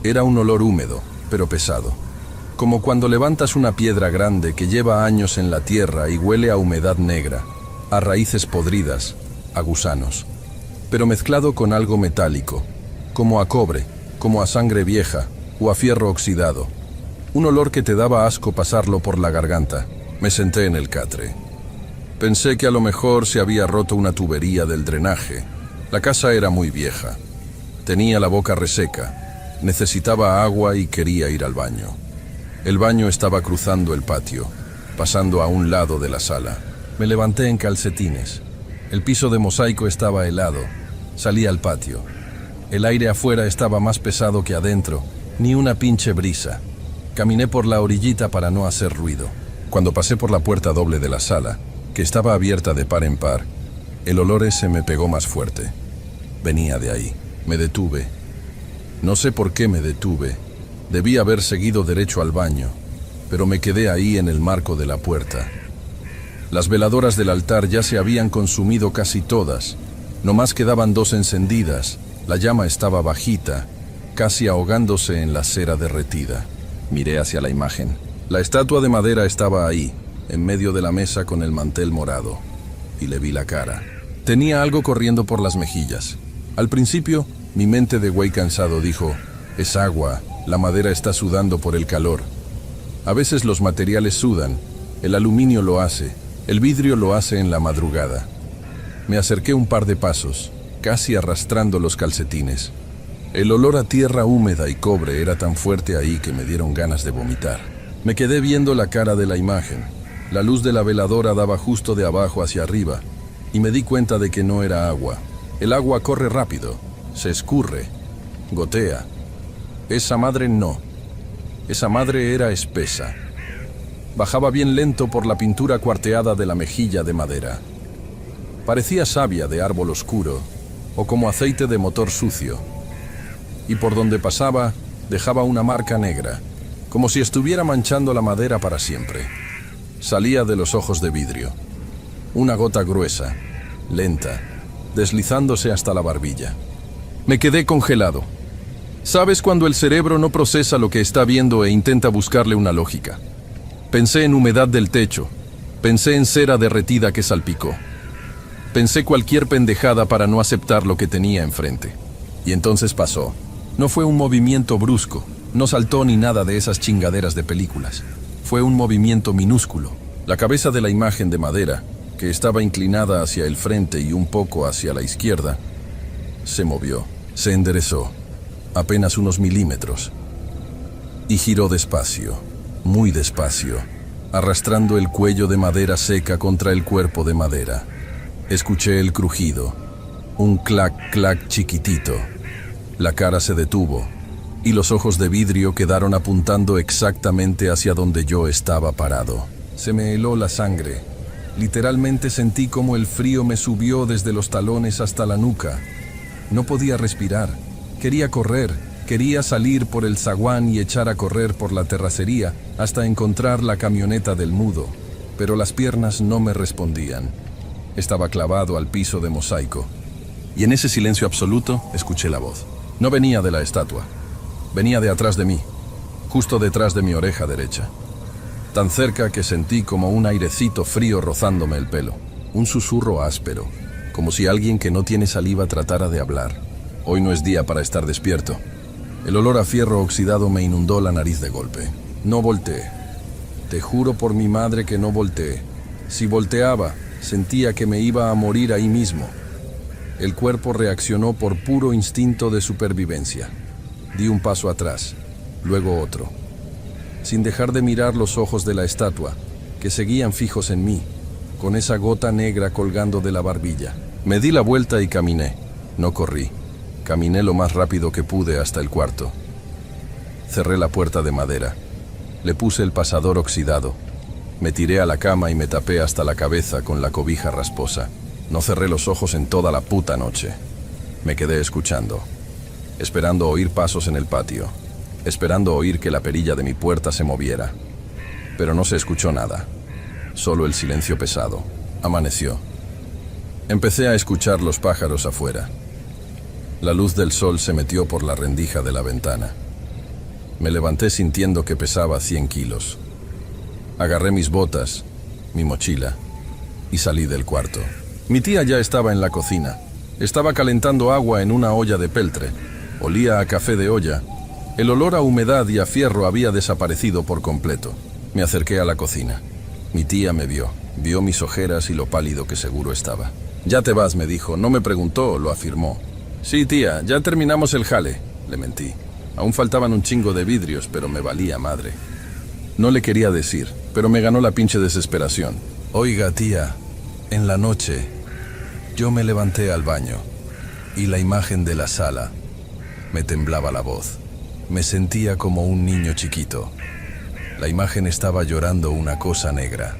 era un olor húmedo, pero pesado. Como cuando levantas una piedra grande que lleva años en la tierra y huele a humedad negra, a raíces podridas, a gusanos, pero mezclado con algo metálico, como a cobre, como a sangre vieja o a fierro oxidado. Un olor que te daba asco pasarlo por la garganta. Me senté en el catre. Pensé que a lo mejor se había roto una tubería del drenaje. La casa era muy vieja. Tenía la boca reseca. Necesitaba agua y quería ir al baño. El baño estaba cruzando el patio, pasando a un lado de la sala. Me levanté en calcetines. El piso de mosaico estaba helado. Salí al patio. El aire afuera estaba más pesado que adentro, ni una pinche brisa. Caminé por la orillita para no hacer ruido. Cuando pasé por la puerta doble de la sala, que estaba abierta de par en par, el olor ese me pegó más fuerte. Venía de ahí. Me detuve. No sé por qué me detuve. Debí haber seguido derecho al baño, pero me quedé ahí en el marco de la puerta. Las veladoras del altar ya se habían consumido casi todas. Nomás quedaban 2 encendidas. La llama estaba bajita, casi ahogándose en la cera derretida. Miré hacia la imagen. La estatua de madera estaba ahí, en medio de la mesa con el mantel morado, y le vi la cara. Tenía algo corriendo por las mejillas. Al principio, mi mente de güey cansado dijo, es agua, la madera está sudando por el calor. A veces los materiales sudan, el aluminio lo hace, el vidrio lo hace en la madrugada. Me acerqué un par de pasos, casi arrastrando los calcetines. El olor a tierra húmeda y cobre era tan fuerte ahí que me dieron ganas de vomitar. Me quedé viendo la cara de la imagen. La luz de la veladora daba justo de abajo hacia arriba, y me di cuenta de que no era agua. El agua corre rápido, se escurre, gotea. Esa madre no. Esa madre era espesa. Bajaba bien lento por la pintura cuarteada de la mejilla de madera. Parecía savia de árbol oscuro, o como aceite de motor sucio. Y por donde pasaba, dejaba una marca negra, como si estuviera manchando la madera para siempre. Salía de los ojos de vidrio. Una gota gruesa, lenta, deslizándose hasta la barbilla. Me quedé congelado. ¿Sabes cuando el cerebro no procesa lo que está viendo e intenta buscarle una lógica? Pensé en humedad del techo. Pensé en cera derretida que salpicó. Pensé cualquier pendejada para no aceptar lo que tenía enfrente. Y entonces pasó. No fue un movimiento brusco, no saltó ni nada de esas chingaderas de películas. Fue un movimiento minúsculo. La cabeza de la imagen de madera, que estaba inclinada hacia el frente y un poco hacia la izquierda, se movió, se enderezó, apenas unos milímetros, y giró despacio, muy despacio, arrastrando el cuello de madera seca contra el cuerpo de madera. Escuché el crujido, un clac, clac chiquitito. La cara se detuvo, y los ojos de vidrio quedaron apuntando exactamente hacia donde yo estaba parado. Se me heló la sangre. Literalmente sentí como el frío me subió desde los talones hasta la nuca. No podía respirar. Quería correr. Quería salir por el zaguán y echar a correr por la terracería hasta encontrar la camioneta del mudo. Pero las piernas no me respondían. Estaba clavado al piso de mosaico. Y en ese silencio absoluto escuché la voz. No venía de la estatua. Venía de atrás de mí, justo detrás de mi oreja derecha. Tan cerca que sentí como un airecito frío rozándome el pelo. Un susurro áspero, como si alguien que no tiene saliva tratara de hablar. Hoy no es día para estar despierto. El olor a fierro oxidado me inundó la nariz de golpe. No volteé. Te juro por mi madre que no volteé. Si volteaba, sentía que me iba a morir ahí mismo. El cuerpo reaccionó por puro instinto de supervivencia. Di un paso atrás, luego otro, sin dejar de mirar los ojos de la estatua, que seguían fijos en mí, con esa gota negra colgando de la barbilla. Me di la vuelta y caminé. No corrí. Caminé lo más rápido que pude hasta el cuarto. Cerré la puerta de madera. Le puse el pasador oxidado. Me tiré a la cama y me tapé hasta la cabeza con la cobija rasposa. No cerré los ojos en toda la puta noche. Me quedé escuchando, esperando oír pasos en el patio, esperando oír que la perilla de mi puerta se moviera. Pero no se escuchó nada, solo el silencio pesado. Amaneció. Empecé a escuchar los pájaros afuera. La luz del sol se metió por la rendija de la ventana. Me levanté sintiendo que pesaba 100 kilos. Agarré mis botas, mi mochila, y salí del cuarto. Mi tía ya estaba en la cocina. Estaba calentando agua en una olla de peltre. Olía a café de olla. El olor a humedad y a fierro había desaparecido por completo. Me acerqué a la cocina. Mi tía me vio mis ojeras y lo pálido que seguro estaba. «Ya te vas», me dijo. No me preguntó, lo afirmó. «Sí, tía, ya terminamos el jale», le mentí. Aún faltaban un chingo de vidrios, pero me valía madre. No le quería decir, pero me ganó la pinche desesperación. «Oiga, tía, en la noche, yo me levanté al baño, y la imagen de la sala, me temblaba la voz. Me sentía como un niño chiquito. La imagen estaba llorando una cosa negra,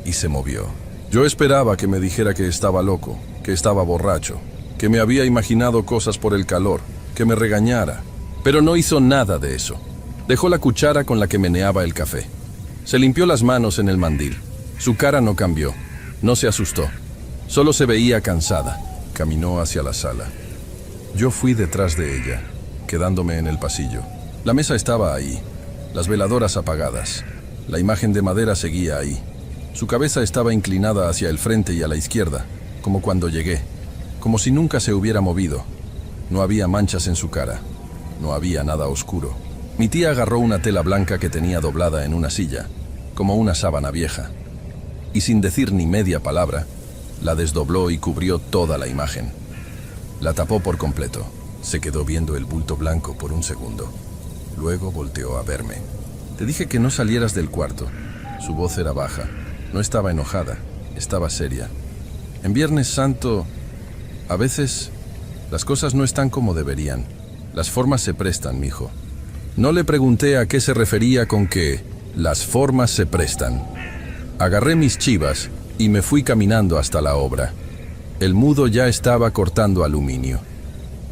y se movió. Yo esperaba que me dijera que estaba loco, que estaba borracho, que me había imaginado cosas por el calor, que me regañara. Pero no hizo nada de eso. Dejó la cuchara con la que meneaba el café. Se limpió las manos en el mandil. Su cara no cambió, no se asustó. Solo se veía cansada. Caminó hacia la sala. Yo fui detrás de ella, quedándome en el pasillo. La mesa estaba ahí, las veladoras apagadas. La imagen de madera seguía ahí. Su cabeza estaba inclinada hacia el frente y a la izquierda, como cuando llegué, como si nunca se hubiera movido. No había manchas en su cara, no había nada oscuro. Mi tía agarró una tela blanca que tenía doblada en una silla, como una sábana vieja, y sin decir ni media palabra, la desdobló y cubrió toda la imagen. La tapó por completo. Se quedó viendo el bulto blanco por un segundo. Luego volteó a verme. «Te dije que no salieras del cuarto». Su voz era baja. No estaba enojada, estaba seria. En Viernes Santo, a veces, las cosas no están como deberían. Las formas se prestan, mijo. No le pregunté a qué se refería con que las formas se prestan. Agarré mis chivas y me fui caminando hasta la obra. El mudo ya estaba cortando aluminio.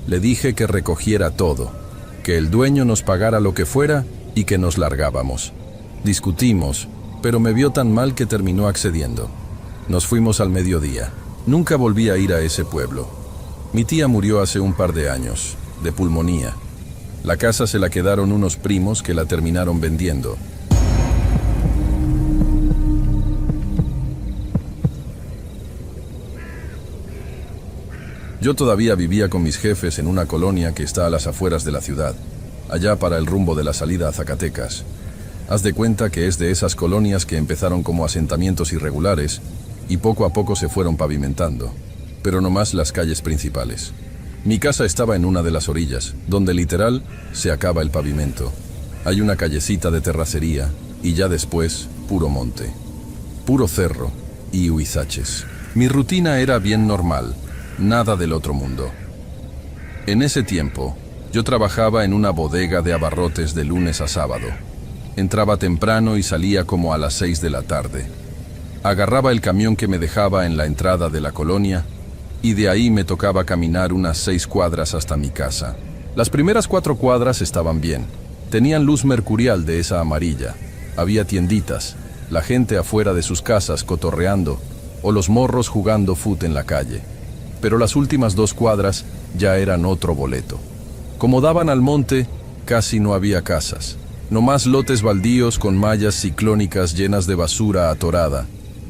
Le dije que recogiera todo, que el dueño nos pagara lo que fuera y que nos largábamos. Discutimos, pero me vio tan mal que terminó accediendo. Nos fuimos al mediodía. Nunca volví a ir a ese pueblo. Mi tía murió hace un par de años, de pulmonía. La casa se la quedaron unos primos que la terminaron vendiendo. Yo todavía vivía con mis jefes en una colonia que está a las afueras de la ciudad, allá para el rumbo de la salida a Zacatecas. Haz de cuenta que es de esas colonias que empezaron como asentamientos irregulares y poco a poco se fueron pavimentando, pero no más las calles principales. Mi casa estaba en una de las orillas, donde literal se acaba el pavimento. Hay una callecita de terracería y ya después puro monte, puro cerro y huizaches. Mi rutina era bien normal, nada del otro mundo. En ese tiempo, yo trabajaba en una bodega de abarrotes de lunes a sábado. Entraba temprano y salía como a las 6 de la tarde. Agarraba el camión que me dejaba en la entrada de la colonia y de ahí me tocaba caminar unas 6 cuadras hasta mi casa. Las primeras 4 cuadras estaban bien. Tenían luz mercurial de esa amarilla. Había tienditas, la gente afuera de sus casas cotorreando o los morros jugando fut en la calle. Pero las últimas 2 cuadras ya eran otro boleto. Como daban al monte, casi no había casas. Nomás lotes baldíos con mallas ciclónicas llenas de basura atorada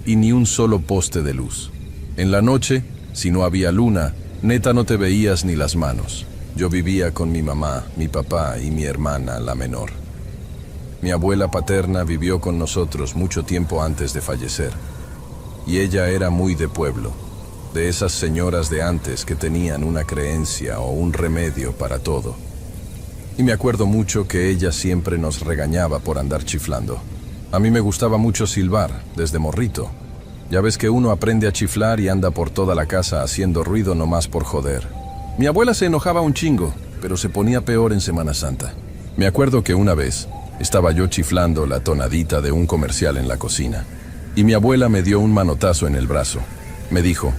y ni un solo poste de luz. En la noche, si no había luna, neta no te veías ni las manos. Yo vivía con mi mamá, mi papá y mi hermana, la menor. Mi abuela paterna vivió con nosotros mucho tiempo antes de fallecer. Y ella era muy de pueblo, de esas señoras de antes que tenían una creencia o un remedio para todo. Y me acuerdo mucho que ella siempre nos regañaba por andar chiflando. A mí me gustaba mucho silbar, desde morrito. Ya ves que uno aprende a chiflar y anda por toda la casa haciendo ruido nomás por joder. Mi abuela se enojaba un chingo, pero se ponía peor en Semana Santa. Me acuerdo que una vez, Estaba yo chiflando la tonadita de un comercial en la cocina, y mi abuela me dio un manotazo en el brazo. Me dijo: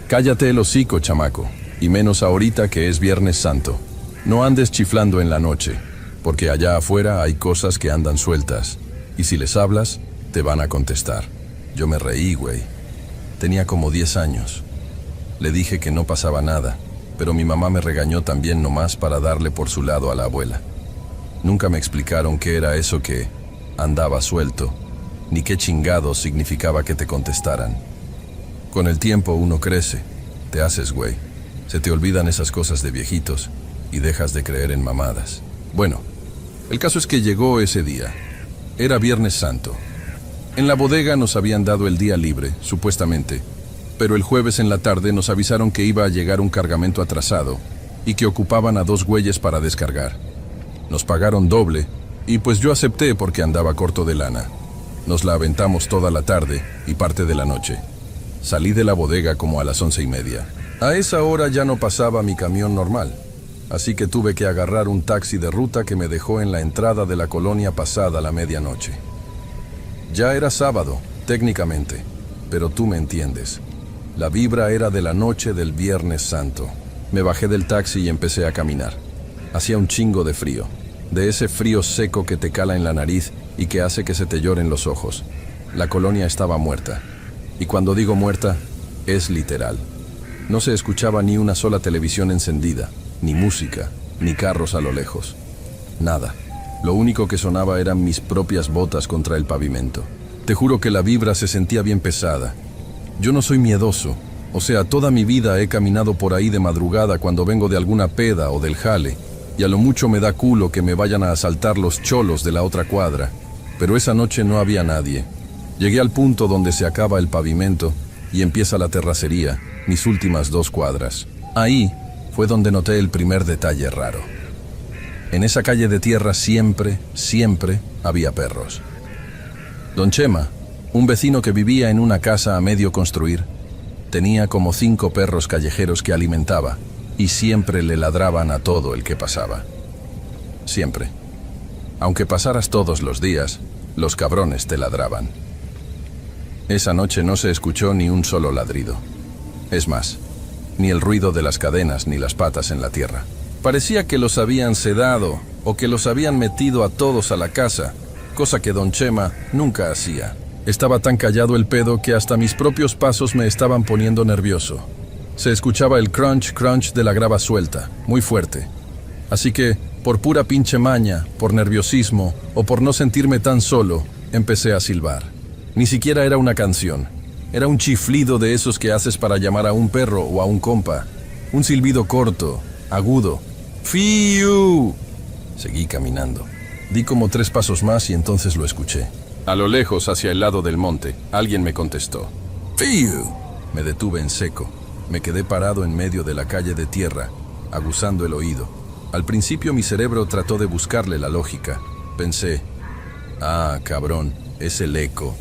cállate el hocico, chamaco, y menos ahorita que es Viernes Santo. No andes chiflando en la noche, porque allá afuera hay cosas que andan sueltas, y si les hablas, te van a contestar. Yo me reí, güey. Tenía como 10 años. Le dije que no pasaba nada, pero mi mamá me regañó también nomás para darle por su lado a la abuela. Nunca me explicaron qué era eso que andaba suelto, ni qué chingados significaba que te contestaran. Con el tiempo uno crece, te haces güey. Se te olvidan esas cosas de viejitos y dejas de creer en mamadas. Bueno, el caso es que llegó ese día. Era Viernes Santo. En la bodega nos habían dado el día libre, supuestamente, pero el jueves en la tarde nos avisaron que iba a llegar un cargamento atrasado y que ocupaban a 2 güeyes para descargar. Nos pagaron doble y pues yo acepté porque andaba corto de lana. Nos la aventamos toda la tarde y parte de la noche. Salí de la bodega como a las 11:30. A esa hora ya no pasaba mi camión normal, así que tuve que agarrar un taxi de ruta que me dejó en la entrada de la colonia pasada la medianoche. Ya era sábado, técnicamente, pero tú me entiendes. La vibra era de la noche del Viernes Santo. Me bajé del taxi y empecé a caminar. Hacía un chingo de frío, de ese frío seco que te cala en la nariz y que hace que se te lloren los ojos. La colonia estaba muerta. Y cuando digo muerta, es literal. No se escuchaba ni una sola televisión encendida, ni música, ni carros a lo lejos. Nada. Lo único que sonaba eran mis propias botas contra el pavimento. Te juro que la vibra se sentía bien pesada. Yo no soy miedoso. O sea, toda mi vida he caminado por ahí de madrugada cuando vengo de alguna peda o del jale, y a lo mucho me da culo que me vayan a asaltar los cholos de la otra cuadra. Pero esa noche no había nadie. Llegué al punto donde se acaba el pavimento y empieza la terracería, mis últimas 2 cuadras. Ahí fue donde noté el primer detalle raro. En esa calle de tierra siempre había perros. Don Chema, un vecino que vivía en una casa a medio construir, tenía como 5 perros callejeros que alimentaba y siempre le ladraban a todo el que pasaba. Siempre. Aunque pasaras todos los días, los cabrones te ladraban. Esa noche no se escuchó ni un solo ladrido. Es más, ni el ruido de las cadenas ni las patas en la tierra. Parecía que los habían sedado o que los habían metido a todos a la casa, cosa que don Chema nunca hacía. Estaba tan callado el pedo que hasta mis propios pasos me estaban poniendo nervioso. Se escuchaba el crunch, crunch de la grava suelta, muy fuerte. Así que, por pura pinche maña, por nerviosismo o por no sentirme tan solo, empecé a silbar. Ni siquiera era una canción. Era un chiflido de esos que haces para llamar a un perro o a un compa. Un silbido corto, agudo. ¡Fiu! Seguí caminando. Di como 3 pasos más y entonces lo escuché. A lo lejos, hacia el lado del monte, alguien me contestó. ¡Fiu! Me detuve en seco. Me quedé parado en medio de la calle de tierra, aguzando el oído. Al principio mi cerebro trató de buscarle la lógica. Pensé, cabrón, es el eco.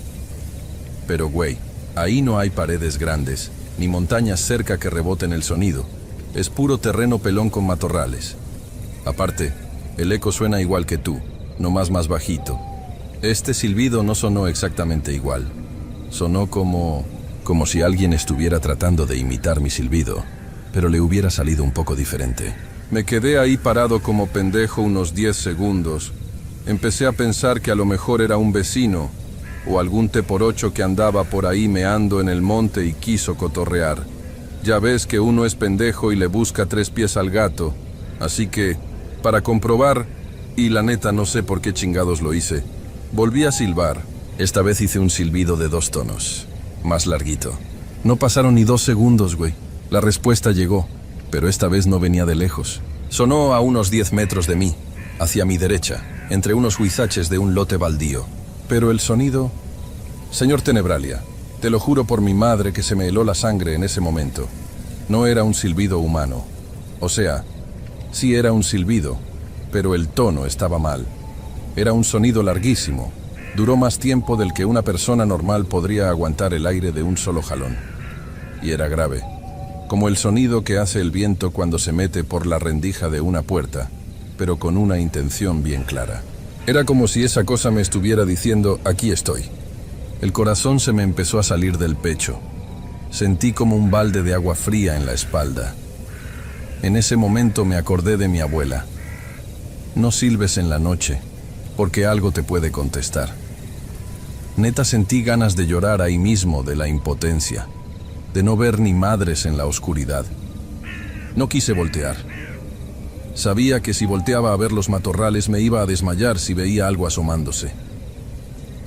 Pero güey, ahí no hay paredes grandes, ni montañas cerca que reboten el sonido. Es puro terreno pelón con matorrales. Aparte, el eco suena igual que tú, nomás más bajito. Este silbido no sonó exactamente igual. Sonó como si alguien estuviera tratando de imitar mi silbido, pero le hubiera salido un poco diferente. Me quedé ahí parado como pendejo unos 10 segundos. Empecé a pensar que a lo mejor era un vecino o algún teporocho que andaba por ahí meando en el monte y quiso cotorrear. Ya ves que uno es pendejo y le busca 3 pies al gato. Así que, para comprobar, y la neta no sé por qué chingados lo hice, volví a silbar. Esta vez hice un silbido de 2 tonos, más larguito. No pasaron ni 2 segundos, güey. La respuesta llegó, pero esta vez no venía de lejos. Sonó a unos 10 metros de mí, hacia mi derecha, entre unos huizaches de un lote baldío. Pero el sonido... Señor Tenebralia, te lo juro por mi madre que se me heló la sangre en ese momento. No era un silbido humano. O sea, sí era un silbido, pero el tono estaba mal. Era un sonido larguísimo. Duró más tiempo del que una persona normal podría aguantar el aire de un solo jalón. Y era grave, como el sonido que hace el viento cuando se mete por la rendija de una puerta, pero con una intención bien clara. Era como si esa cosa me estuviera diciendo, aquí estoy. El corazón se me empezó a salir del pecho. Sentí como un balde de agua fría en la espalda. En ese momento me acordé de mi abuela. No silbes en la noche, porque algo te puede contestar. Neta sentí ganas de llorar ahí mismo de la impotencia, de no ver ni madres en la oscuridad. No quise voltear. Sabía que si volteaba a ver los matorrales me iba a desmayar si veía algo asomándose.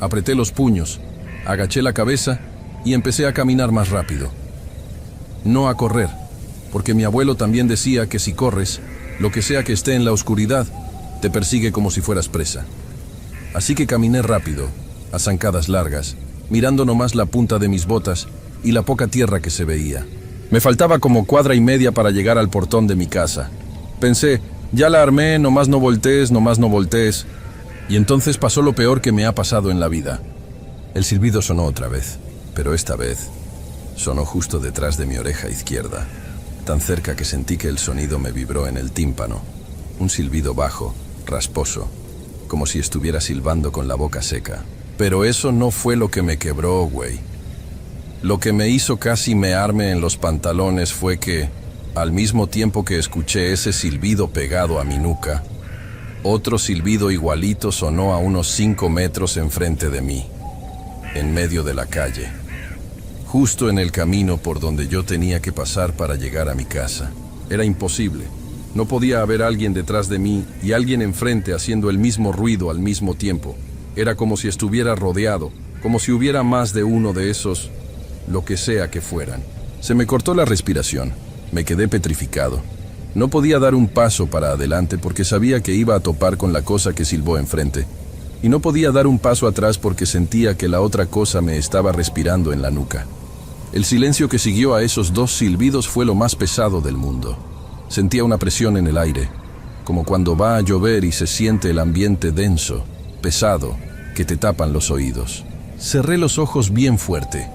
Apreté los puños, agaché la cabeza y empecé a caminar más rápido. No a correr, porque mi abuelo también decía que si corres, lo que sea que esté en la oscuridad, te persigue como si fueras presa. Así que caminé rápido, a zancadas largas, mirando nomás la punta de mis botas y la poca tierra que se veía. Me faltaba como cuadra y media para llegar al portón de mi casa. Pensé, ya la armé, nomás no voltees, nomás no voltees. Y entonces pasó lo peor que me ha pasado en la vida. El silbido sonó otra vez, pero esta vez sonó justo detrás de mi oreja izquierda, tan cerca que sentí que el sonido me vibró en el tímpano. Un silbido bajo, rasposo, como si estuviera silbando con la boca seca. Pero eso no fue lo que me quebró, güey. Lo que me hizo casi mearme en los pantalones fue que, al mismo tiempo que escuché ese silbido pegado a mi nuca, otro silbido igualito sonó a unos 5 metros enfrente de mí, en medio de la calle, justo en el camino por donde yo tenía que pasar para llegar a mi casa. Era imposible. No podía haber alguien detrás de mí y alguien enfrente haciendo el mismo ruido al mismo tiempo. Era como si estuviera rodeado, como si hubiera más de uno de esos, lo que sea que fueran. Se me cortó la respiración. Me quedé petrificado. No podía dar un paso para adelante porque sabía que iba a topar con la cosa que silbó enfrente. Y no podía dar un paso atrás porque sentía que la otra cosa me estaba respirando en la nuca. El silencio que siguió a esos dos silbidos fue lo más pesado del mundo. Sentía una presión en el aire, como cuando va a llover y se siente el ambiente denso, pesado, que te tapan los oídos. Cerré los ojos bien fuerte.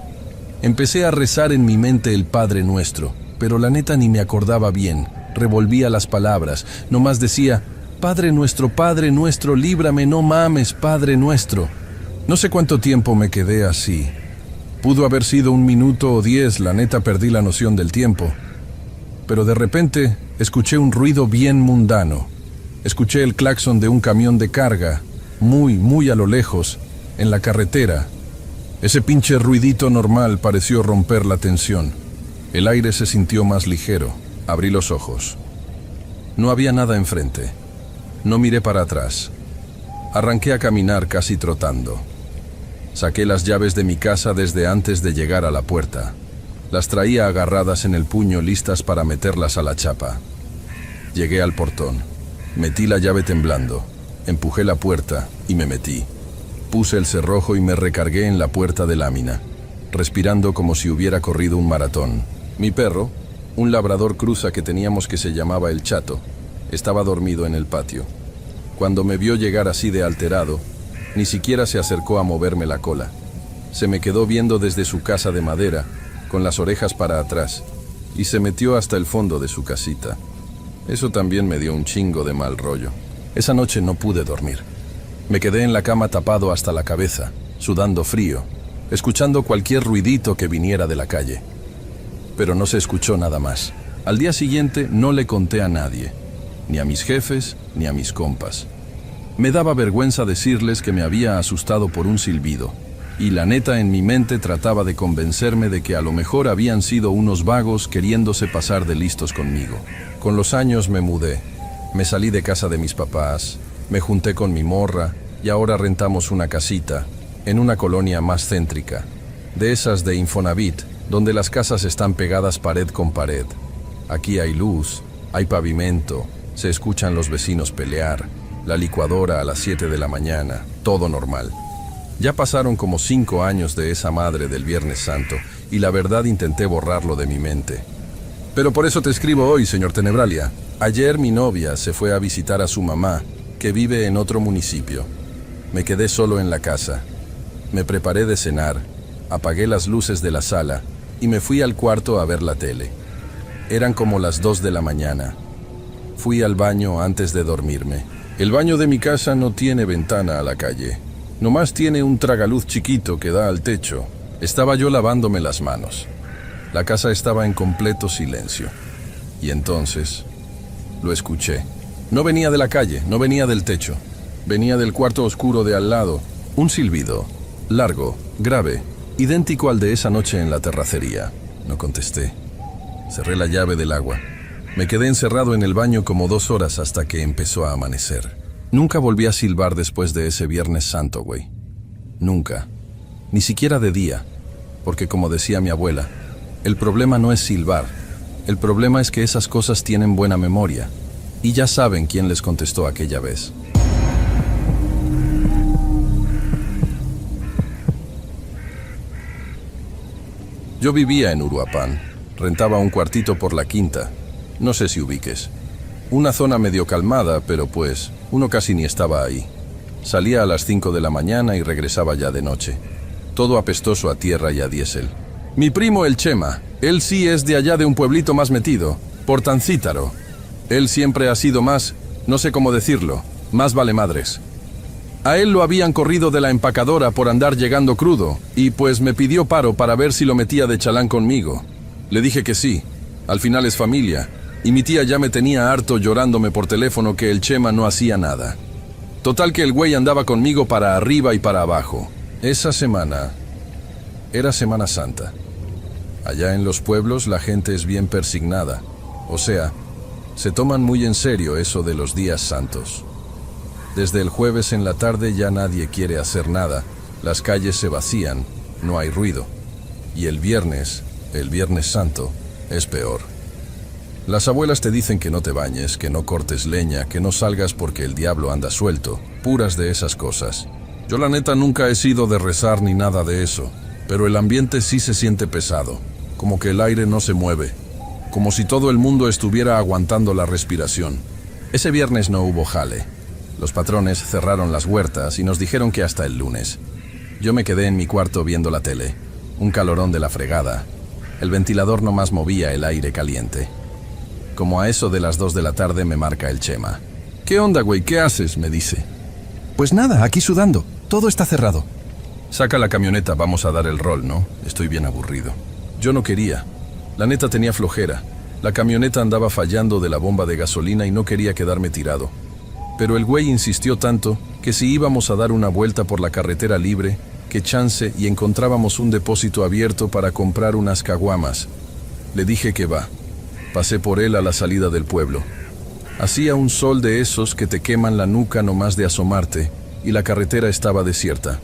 Empecé a rezar en mi mente el Padre Nuestro, pero la neta ni me acordaba bien. Revolvía las palabras, nomás decía, Padre nuestro, líbrame, no mames, Padre nuestro. No sé cuánto tiempo me quedé así. Pudo haber sido 1 minuto o 10, la neta perdí la noción del tiempo. Pero de repente escuché un ruido bien mundano. Escuché el claxon de un camión de carga, muy a lo lejos, en la carretera. Ese pinche ruidito normal pareció romper la tensión. El aire se sintió más ligero. Abrí los ojos. No había nada enfrente. No miré para atrás. Arranqué a caminar casi trotando. Saqué las llaves de mi casa desde antes de llegar a la puerta. Las traía agarradas en el puño listas para meterlas a la chapa. Llegué al portón. Metí la llave temblando. Empujé la puerta y me metí. Puse el cerrojo y me recargué en la puerta de lámina, respirando como si hubiera corrido un maratón. Mi perro, un labrador cruza que teníamos que se llamaba el Chato, estaba dormido en el patio. Cuando me vio llegar así de alterado, ni siquiera se acercó a moverme la cola. Se me quedó viendo desde su casa de madera, con las orejas para atrás, y se metió hasta el fondo de su casita. Eso también me dio un chingo de mal rollo. Esa noche no pude dormir. Me quedé en la cama tapado hasta la cabeza, sudando frío, escuchando cualquier ruidito que viniera de la calle. Pero no se escuchó nada más. Al día siguiente no le conté a nadie, ni a mis jefes, ni a mis compas. Me daba vergüenza decirles que me había asustado por un silbido, y la neta en mi mente trataba de convencerme de que a lo mejor habían sido unos vagos queriéndose pasar de listos conmigo. Con los años me mudé, me salí de casa de mis papás, me junté con mi morra y ahora rentamos una casita en una colonia más céntrica, de esas de Infonavit, donde las casas están pegadas pared con pared. Aquí hay luz, hay pavimento, se escuchan los vecinos pelear, la licuadora a las 7 de la mañana, todo normal. Ya pasaron como 5 años de esa madre del Viernes Santo y la verdad intenté borrarlo de mi mente. Pero por eso te escribo hoy, señor Tenebralia. Ayer mi novia se fue a visitar a su mamá, que vive en otro municipio. Me quedé solo en la casa. Me preparé de cenar, apagué las luces de la sala y me fui al cuarto a ver la tele. Eran como las 2 de la mañana. Fui al baño antes de dormirme. El baño de mi casa no tiene ventana a la calle. Nomás tiene un tragaluz chiquito que da al techo. Estaba yo lavándome las manos. La casa estaba en completo silencio. Y entonces lo escuché. No venía de la calle, no venía del techo. Venía del cuarto oscuro de al lado. Un silbido, largo, grave, idéntico al de esa noche en la terracería. No contesté. Cerré la llave del agua. Me quedé encerrado en el baño como 2 horas hasta que empezó a amanecer. Nunca volví a silbar después de ese Viernes Santo, güey. Nunca. Ni siquiera de día. Porque como decía mi abuela, el problema no es silbar. El problema es que esas cosas tienen buena memoria. Y ya saben quién les contestó aquella vez. Yo vivía en Uruapan. Rentaba un cuartito por la Quinta. No sé si ubiques. Una zona medio calmada, pero pues, uno casi ni estaba ahí. Salía a las 5 de la mañana y regresaba ya de noche. Todo apestoso a tierra y a diésel. Mi primo el Chema, él sí es de allá de un pueblito más metido, Portancítaro. Él siempre ha sido más, no sé cómo decirlo, más vale madres. A él lo habían corrido de la empacadora por andar llegando crudo, y pues me pidió paro para ver si lo metía de chalán conmigo. Le dije que sí, al final es familia. Y mi tía ya me tenía harto llorándome por teléfono que el Chema no hacía nada. Total que el güey andaba conmigo para arriba y para abajo. Esa semana era Semana Santa. Allá en los pueblos la gente es bien persignada. O sea, se toman muy en serio eso de los días santos. Desde el jueves en la tarde ya nadie quiere hacer nada. Las calles se vacían, no hay ruido. Y el Viernes Santo, es peor. Las abuelas te dicen que no te bañes, que no cortes leña, que no salgas porque el diablo anda suelto, puras de esas cosas. Yo la neta nunca he sido de rezar ni nada de eso, pero el ambiente sí se siente pesado, como que el aire no se mueve, como si todo el mundo estuviera aguantando la respiración. Ese viernes no hubo jale. Los patrones cerraron las huertas y nos dijeron que hasta el lunes. Yo me quedé en mi cuarto viendo la tele, un calorón de la fregada. El ventilador nomás movía el aire caliente. Como a eso de las 2 de la tarde me marca el Chema. ¿Qué onda, güey? ¿Qué haces?, me dice. Pues nada, aquí sudando. Todo está cerrado. Saca la camioneta, vamos a dar el rol, ¿no? Estoy bien aburrido. Yo no quería. La neta tenía flojera. La camioneta andaba fallando de la bomba de gasolina y no quería quedarme tirado. Pero el güey insistió tanto que si íbamos a dar una vuelta por la carretera libre, que chance y encontrábamos un depósito abierto para comprar unas caguamas. Le dije que va. Pasé por él a la salida del pueblo. Hacía un sol de esos que te queman la nuca nomás de asomarte, y la carretera estaba desierta.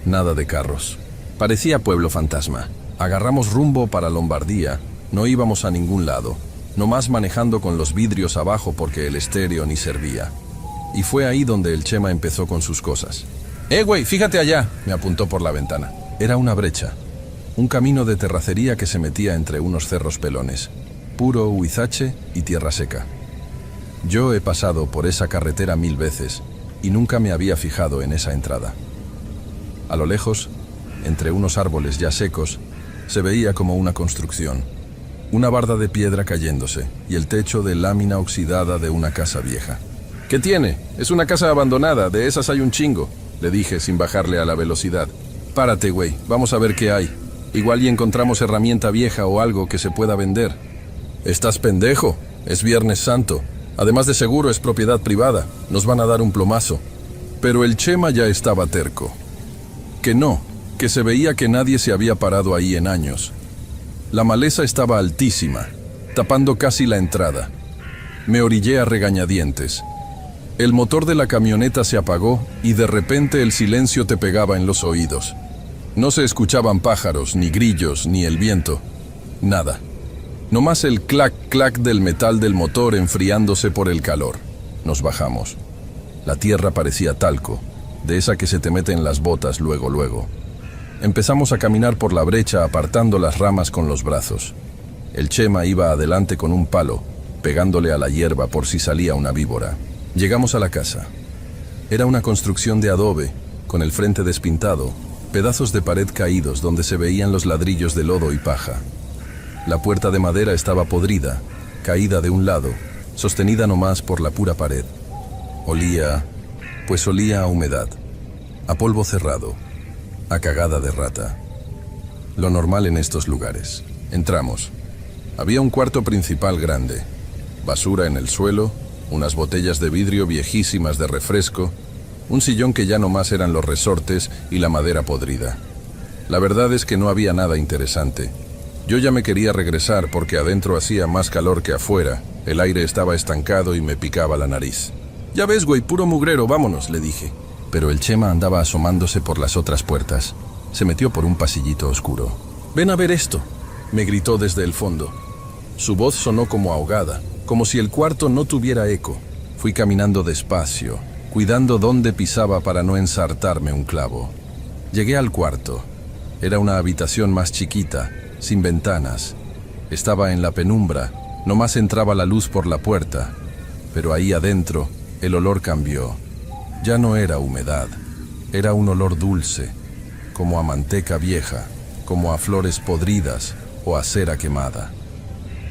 Nada de carros. Parecía pueblo fantasma. Agarramos rumbo para Lombardía. No íbamos a ningún lado, nomás manejando con los vidrios abajo porque el estéreo ni servía. Y fue ahí donde el Chema empezó con sus cosas. Güey, fíjate allá, me apuntó por la ventana. Era una brecha, un camino de terracería que se metía entre unos cerros pelones. Puro huizache y tierra seca. Yo he pasado por esa carretera 1000 veces y nunca me había fijado en esa entrada. A lo lejos, entre unos árboles ya secos, se veía como una construcción. Una barda de piedra cayéndose y el techo de lámina oxidada de una casa vieja. ¿Qué tiene? Es una casa abandonada, de esas hay un chingo, le dije sin bajarle a la velocidad. Párate, güey, vamos a ver qué hay. Igual y encontramos herramienta vieja o algo que se pueda vender. ¿Estás pendejo? Es Viernes Santo. Además de seguro es propiedad privada. Nos van a dar un plomazo. Pero el Chema ya estaba terco. Que no, que se veía que nadie se había parado ahí en años. La maleza estaba altísima, tapando casi la entrada. Me orillé a regañadientes. El motor de la camioneta se apagó y de repente el silencio te pegaba en los oídos. No se escuchaban pájaros, ni grillos, ni el viento. Nada. Nomás el clac-clac del metal del motor enfriándose por el calor. Nos bajamos. La tierra parecía talco, de esa que se te mete en las botas luego. Empezamos a caminar por la brecha apartando las ramas con los brazos. El Chema iba adelante con un palo, pegándole a la hierba por si salía una víbora. Llegamos a la casa. Era una construcción de adobe, con el frente despintado, pedazos de pared caídos donde se veían los ladrillos de lodo y paja. La puerta de madera estaba podrida, caída de un lado, sostenida nomás por la pura pared. Olía a humedad, a polvo cerrado, a cagada de rata. Lo normal en estos lugares. Entramos. Había un cuarto principal grande, basura en el suelo, unas botellas de vidrio viejísimas de refresco, un sillón que ya no más eran los resortes y la madera podrida. La verdad es que no había nada interesante. Yo ya me quería regresar porque adentro hacía más calor que afuera, el aire estaba estancado y me picaba la nariz. Ya ves, güey, puro mugrero, vámonos, le dije. Pero el Chema andaba asomándose por las otras puertas. Se metió por un pasillito oscuro. «Ven a ver esto», me gritó desde el fondo. Su voz sonó como ahogada, como si el cuarto no tuviera eco. Fui caminando despacio, cuidando dónde pisaba para no ensartarme un clavo. Llegué al cuarto. Era una habitación más chiquita, sin ventanas. Estaba en la penumbra, nomás entraba la luz por la puerta. Pero ahí adentro, el olor cambió. Ya no era humedad, era un olor dulce, como a manteca vieja, como a flores podridas o a cera quemada.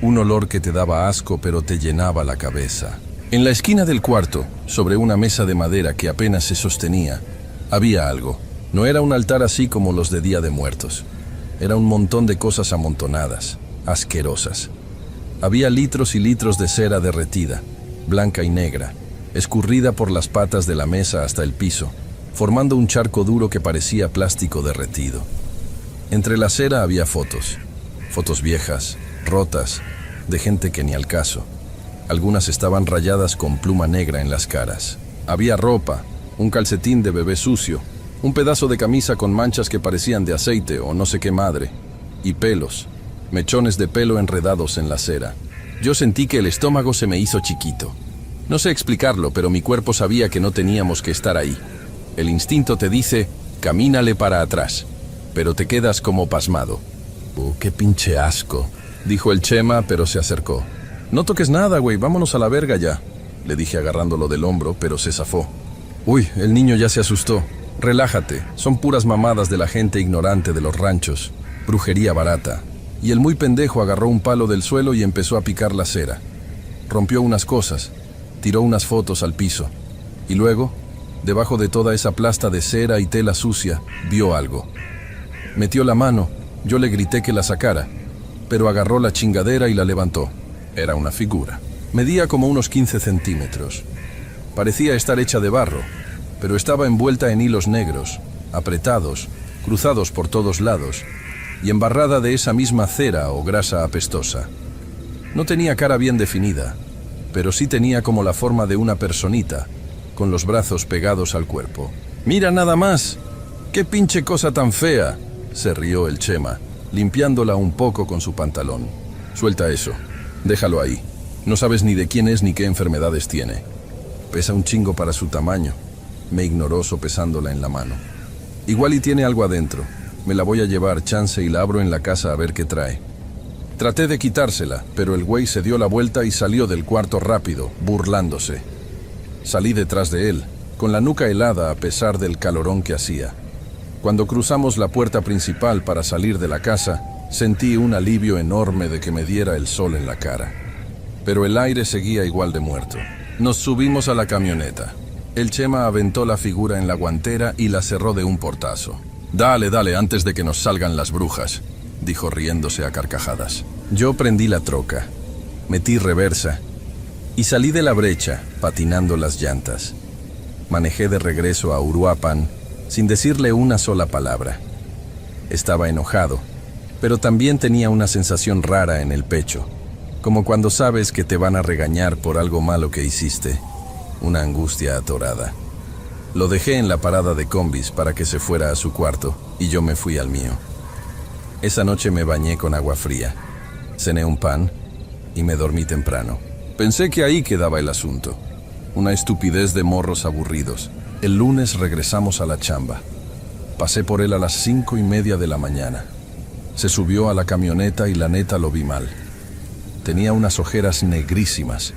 Un olor que te daba asco pero te llenaba la cabeza. En la esquina del cuarto, sobre una mesa de madera que apenas se sostenía, había algo. No era un altar así como los de Día de Muertos. Era un montón de cosas amontonadas, asquerosas. Había litros y litros de cera derretida, blanca y negra, escurrida por las patas de la mesa hasta el piso, formando un charco duro que parecía plástico derretido. Entre la cera había fotos viejas, rotas, de gente que ni al caso. Algunas estaban rayadas con pluma negra en las caras. Había ropa, un calcetín de bebé sucio, un pedazo de camisa con manchas que parecían de aceite o no sé qué madre, y pelos, mechones de pelo enredados en la cera. Yo sentí que el estómago se me hizo chiquito. No sé explicarlo, pero mi cuerpo sabía que no teníamos que estar ahí. El instinto te dice, camínale para atrás, pero te quedas como pasmado. ¡Qué pinche asco!, dijo el Chema, pero se acercó. No toques nada, güey, vámonos a la verga ya, le dije agarrándolo del hombro, pero se zafó. Uy, el niño ya se asustó. Relájate, son puras mamadas de la gente ignorante de los ranchos, brujería barata. Y el muy pendejo agarró un palo del suelo y empezó a picar la cera. Rompió unas cosas, tiró unas fotos al piso, y luego, debajo de toda esa plasta de cera y tela sucia, vio algo. Metió la mano, yo le grité que la sacara, pero agarró la chingadera y la levantó. Era una figura. Medía como unos 15 centímetros. Parecía estar hecha de barro, pero estaba envuelta en hilos negros, apretados, cruzados por todos lados, y embarrada de esa misma cera o grasa apestosa. No tenía cara bien definida, pero sí tenía como la forma de una personita, con los brazos pegados al cuerpo. «¡Mira nada más! ¡Qué pinche cosa tan fea!», se rió el Chema, limpiándola un poco con su pantalón. «Suelta eso, déjalo ahí. No sabes ni de quién es ni qué enfermedades tiene. Pesa un chingo para su tamaño», me ignoró sopesándola en la mano. «Igual y tiene algo adentro. Me la voy a llevar, chance, y la abro en la casa a ver qué trae». Traté de quitársela, pero el güey se dio la vuelta y salió del cuarto rápido, burlándose. Salí detrás de él, con la nuca helada a pesar del calorón que hacía. Cuando cruzamos la puerta principal para salir de la casa, sentí un alivio enorme de que me diera el sol en la cara. Pero el aire seguía igual de muerto. Nos subimos a la camioneta. El Chema aventó la figura en la guantera y la cerró de un portazo. «Dale, dale, antes de que nos salgan las brujas», dijo riéndose a carcajadas. Yo prendí la troca, metí reversa y salí de la brecha, patinando las llantas. Manejé de regreso a Uruapan sin decirle una sola palabra. Estaba enojado, pero también tenía una sensación rara en el pecho, como cuando sabes que te van a regañar por algo malo que hiciste, una angustia atorada. Lo dejé en la parada de combis para que se fuera a su cuarto y yo me fui al mío. Esa noche me bañé con agua fría, cené un pan y me dormí temprano. Pensé que ahí quedaba el asunto. Una estupidez de morros aburridos. El lunes regresamos a la chamba. Pasé por él a las 5:30 de la mañana. Se subió a la camioneta y la neta lo vi mal. Tenía unas ojeras negrísimas,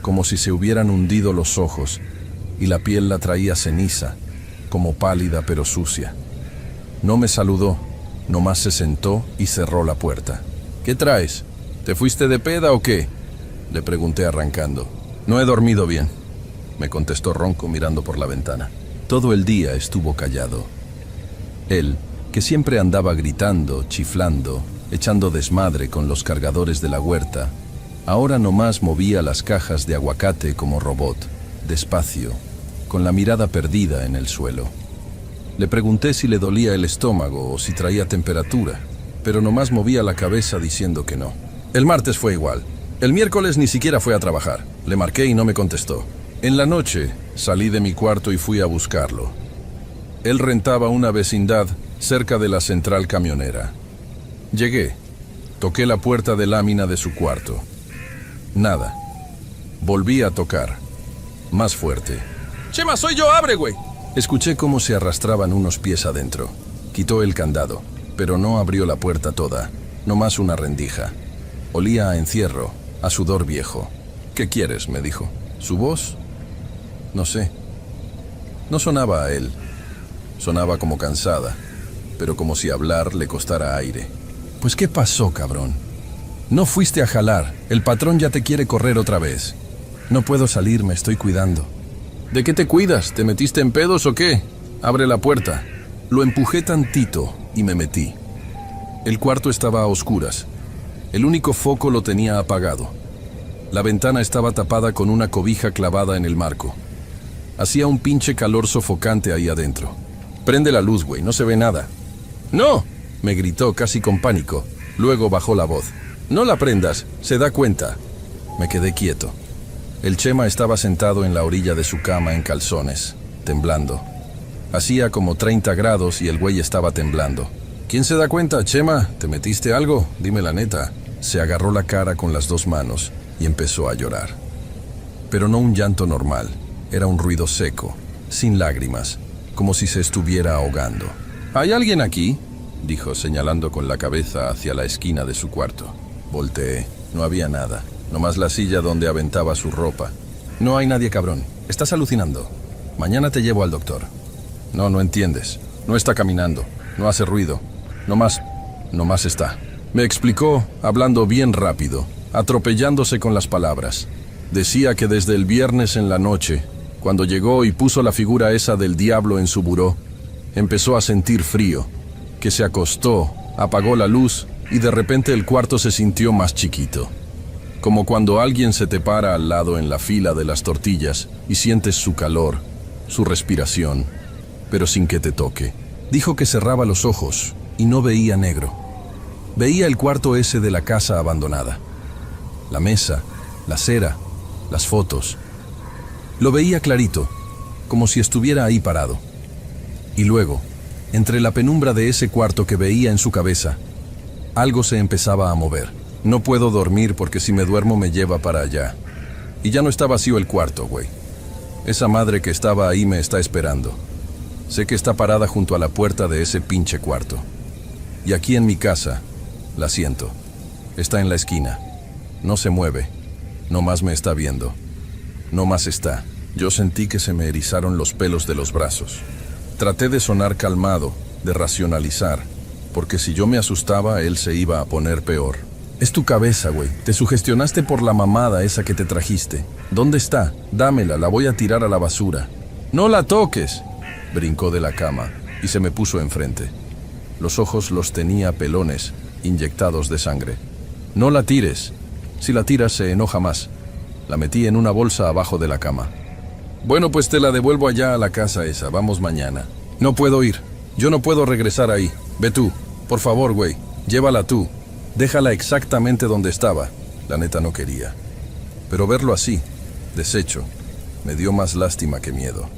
como si se hubieran hundido los ojos, y la piel la traía ceniza, como pálida pero sucia. No me saludó, nomás se sentó y cerró la puerta. «¿Qué traes? ¿Te fuiste de peda o qué?», le pregunté arrancando. «No he dormido bien». me contestó ronco mirando por la ventana. Todo el día estuvo callado. Él, que siempre andaba gritando, chiflando, echando desmadre con los cargadores de la huerta, ahora nomás movía las cajas de aguacate como robot, despacio, con la mirada perdida en el suelo. Le pregunté si le dolía el estómago o si traía temperatura, pero nomás movía la cabeza diciendo que no. El martes fue igual. El miércoles ni siquiera fue a trabajar. Le marqué y no me contestó. En la noche salí de mi cuarto y fui a buscarlo. Él rentaba una vecindad cerca de la central camionera. Llegué. Toqué la puerta de lámina de su cuarto. Nada. Volví a tocar. Más fuerte. ¡Chema, soy yo! ¡Abre, güey! Escuché cómo se arrastraban unos pies adentro. Quitó el candado, pero no abrió la puerta toda, nomás una rendija. Olía a encierro, a sudor viejo. ¿Qué quieres?, me dijo. ¿Su voz? No sé. No sonaba a él. Sonaba como cansada, pero como si hablar le costara aire. Pues, ¿qué pasó, cabrón? No fuiste a jalar. El patrón ya te quiere correr otra vez. No puedo salir, me estoy cuidando. ¿De qué te cuidas? ¿Te metiste en pedos o qué? Abre la puerta. Lo empujé tantito y me metí. El cuarto estaba a oscuras. El único foco lo tenía apagado. La ventana estaba tapada con una cobija clavada en el marco. Hacía un pinche calor sofocante ahí adentro. Prende la luz, güey, no se ve nada. ¡No!, me gritó casi con pánico. Luego bajó la voz. No la prendas, se da cuenta. Me quedé quieto. El Chema estaba sentado en la orilla de su cama en calzones, temblando. Hacía como 30 grados y el güey estaba temblando. ¿Quién se da cuenta, Chema? ¿Te metiste algo? Dime la neta. Se agarró la cara con las dos manos y empezó a llorar. Pero no un llanto normal, era un ruido seco, sin lágrimas, como si se estuviera ahogando. ¿Hay alguien aquí?, dijo, señalando con la cabeza hacia la esquina de su cuarto. Volteé, no había nada, nomás la silla donde aventaba su ropa. No hay nadie, cabrón, estás alucinando. Mañana te llevo al doctor. No entiendes, no está caminando, no hace ruido, nomás está. Me explicó, hablando bien rápido, atropellándose con las palabras. Decía que desde el viernes en la noche, cuando llegó y puso la figura esa del diablo en su buró, empezó a sentir frío, que se acostó, apagó la luz y de repente el cuarto se sintió más chiquito. Como cuando alguien se te para al lado en la fila de las tortillas y sientes su calor, su respiración, pero sin que te toque. Dijo que cerraba los ojos y no veía negro. Veía el cuarto ese de la casa abandonada. La mesa, la acera, las fotos. Lo veía clarito, como si estuviera ahí parado. Y luego, entre la penumbra de ese cuarto que veía en su cabeza, algo se empezaba a mover. No puedo dormir porque si me duermo me lleva para allá. Y ya no está vacío el cuarto, güey. Esa madre que estaba ahí me está esperando. Sé que está parada junto a la puerta de ese pinche cuarto. Y aquí en mi casa, la siento. Está en la esquina. No se mueve. No más me está viendo. No más está. Yo sentí que se me erizaron los pelos de los brazos. Traté de sonar calmado, de racionalizar, porque si yo me asustaba, él se iba a poner peor. Es tu cabeza, güey. Te sugestionaste por la mamada esa que te trajiste. ¿Dónde está? Dámela, la voy a tirar a la basura. ¡No la toques! Brincó de la cama y se me puso enfrente. Los ojos los tenía pelones, inyectados de sangre. No la tires. Si la tiras se enoja más. La metí en una bolsa abajo de la cama. Bueno, pues te la devuelvo allá a la casa esa. Vamos mañana. No puedo ir. Yo no puedo regresar ahí. Ve tú. Por favor, güey. Llévala tú. Déjala exactamente donde estaba. La neta no quería. Pero verlo así, deshecho, me dio más lástima que miedo.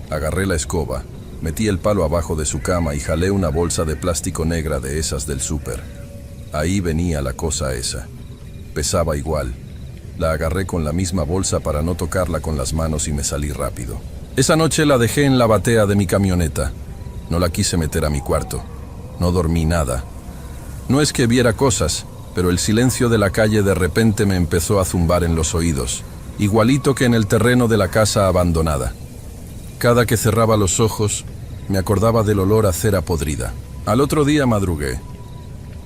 Agarré la escoba, metí el palo abajo de su cama y jalé una bolsa de plástico negra de esas del súper. Ahí venía la cosa esa. Pesaba igual. La agarré con la misma bolsa para no tocarla con las manos y me salí rápido. Esa noche la dejé en la batea de mi camioneta. No la quise meter a mi cuarto. No dormí nada. No es que viera cosas, pero el silencio de la calle de repente me empezó a zumbar en los oídos, igualito que en el terreno de la casa abandonada. Cada que cerraba los ojos, me acordaba del olor a cera podrida. Al otro día madrugué.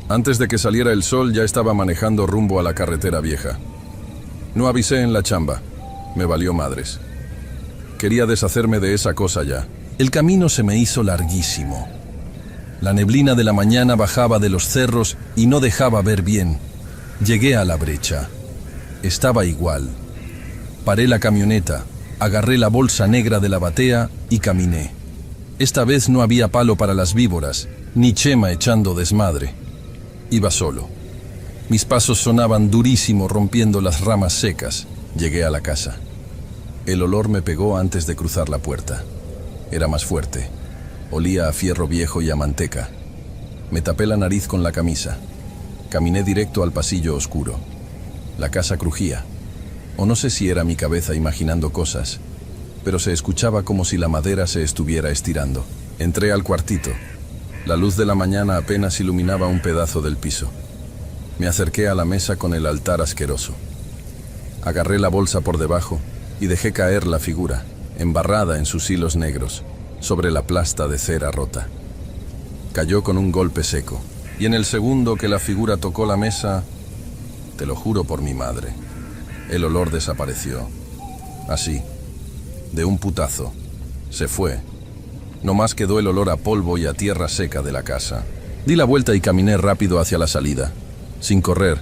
Antes de que saliera el sol ya estaba manejando rumbo a la carretera vieja. No avisé en la chamba. Me valió madres. Quería deshacerme de esa cosa ya. El camino se me hizo larguísimo. La neblina de la mañana bajaba de los cerros y no dejaba ver bien. Llegué a la brecha. Estaba igual. Paré la camioneta, agarré la bolsa negra de la batea y caminé. Esta vez no había palo para las víboras, ni Chema echando desmadre. Iba solo. Mis pasos sonaban durísimo rompiendo las ramas secas. Llegué a la casa. El olor me pegó antes de cruzar la puerta. Era más fuerte. Olía a fierro viejo y a manteca. Me tapé la nariz con la camisa. Caminé directo al pasillo oscuro. La casa crujía. O no sé si era mi cabeza imaginando cosas, pero se escuchaba como si la madera se estuviera estirando. Entré al cuartito. La luz de la mañana apenas iluminaba un pedazo del piso. Me acerqué a la mesa con el altar asqueroso. Agarré la bolsa por debajo y dejé caer la figura, embarrada en sus hilos negros, sobre la plasta de cera rota. Cayó con un golpe seco, y en el segundo que la figura tocó la mesa, te lo juro por mi madre, el olor desapareció. Así, de un putazo, se fue. No más quedó el olor a polvo y a tierra seca de la casa. Di la vuelta y caminé rápido hacia la salida, sin correr,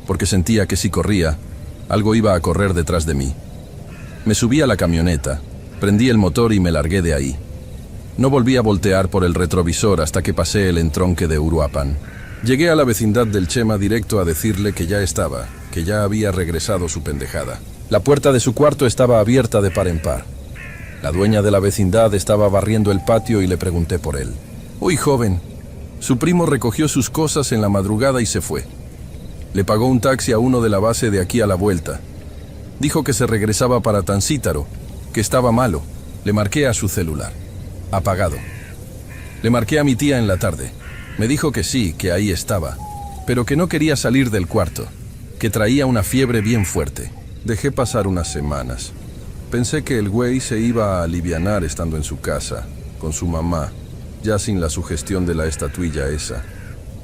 porque sentía que si corría, algo iba a correr detrás de mí. Me subí a la camioneta, prendí el motor y me largué de ahí. No volví a voltear por el retrovisor hasta que pasé el entronque de Uruapan. Llegué a la vecindad del Chema directo a decirle que ya estaba, que ya había regresado su pendejada. La puerta de su cuarto estaba abierta de par en par. La dueña de la vecindad estaba barriendo el patio y le pregunté por él. «Uy, joven, su primo recogió sus cosas en la madrugada y se fue. Le pagó un taxi a uno de la base de aquí a la vuelta. Dijo que se regresaba para Tancítaro, que estaba malo. Le marqué a su celular. Apagado. Le marqué a mi tía en la tarde. Me dijo que sí, que ahí estaba, pero que no quería salir del cuarto, que traía una fiebre bien fuerte. Dejé pasar unas semanas. Pensé que el güey se iba a alivianar estando en su casa, con su mamá, ya sin la sugestión de la estatuilla esa.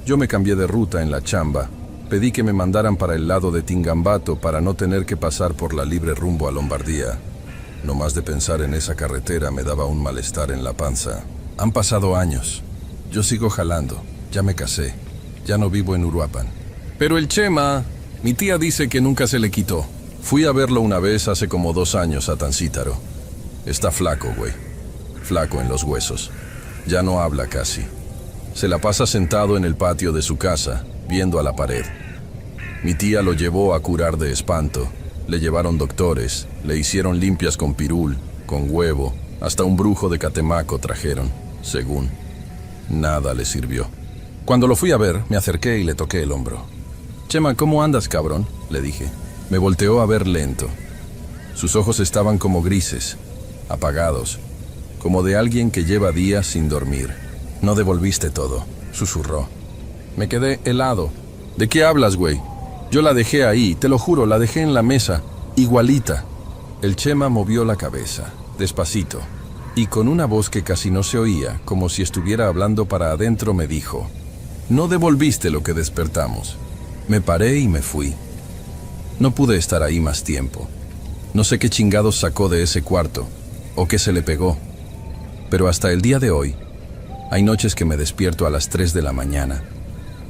Yo me cambié de ruta en la chamba. Pedí que me mandaran para el lado de Tingambato para no tener que pasar por la libre rumbo a Lombardía. No más de pensar en esa carretera me daba un malestar en la panza. Han pasado años. Yo sigo jalando. Ya me casé. Ya no vivo en Uruapan. Pero el Chema, mi tía dice que nunca se le quitó. Fui a verlo una vez hace como 2 años a Tancítaro. Está flaco, güey. Flaco en los huesos. Ya no habla casi. Se la pasa sentado en el patio de su casa, viendo a la pared. Mi tía lo llevó a curar de espanto. Le llevaron doctores, le hicieron limpias con pirul, con huevo, hasta un brujo de Catemaco trajeron, según. Nada le sirvió. Cuando lo fui a ver, me acerqué y le toqué el hombro. «Chema, ¿cómo andas, cabrón?», le dije. Me volteó a ver lento. Sus ojos estaban como grises, apagados, como de alguien que lleva días sin dormir. «No devolviste todo», susurró. Me quedé helado. «¿De qué hablas, güey? Yo la dejé ahí, te lo juro, la dejé en la mesa, igualita». El Chema movió la cabeza, despacito, y con una voz que casi no se oía, como si estuviera hablando para adentro, me dijo: «No devolviste lo que despertamos». Me paré y me fui. No pude estar ahí más tiempo. No sé qué chingados sacó de ese cuarto, o qué se le pegó, pero hasta el día de hoy, hay noches que me despierto a las 3 de la mañana,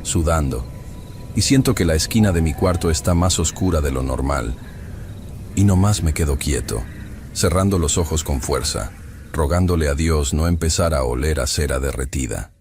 sudando, y siento que la esquina de mi cuarto está más oscura de lo normal. Y nomás me quedo quieto, cerrando los ojos con fuerza, rogándole a Dios no empezar a oler a cera derretida.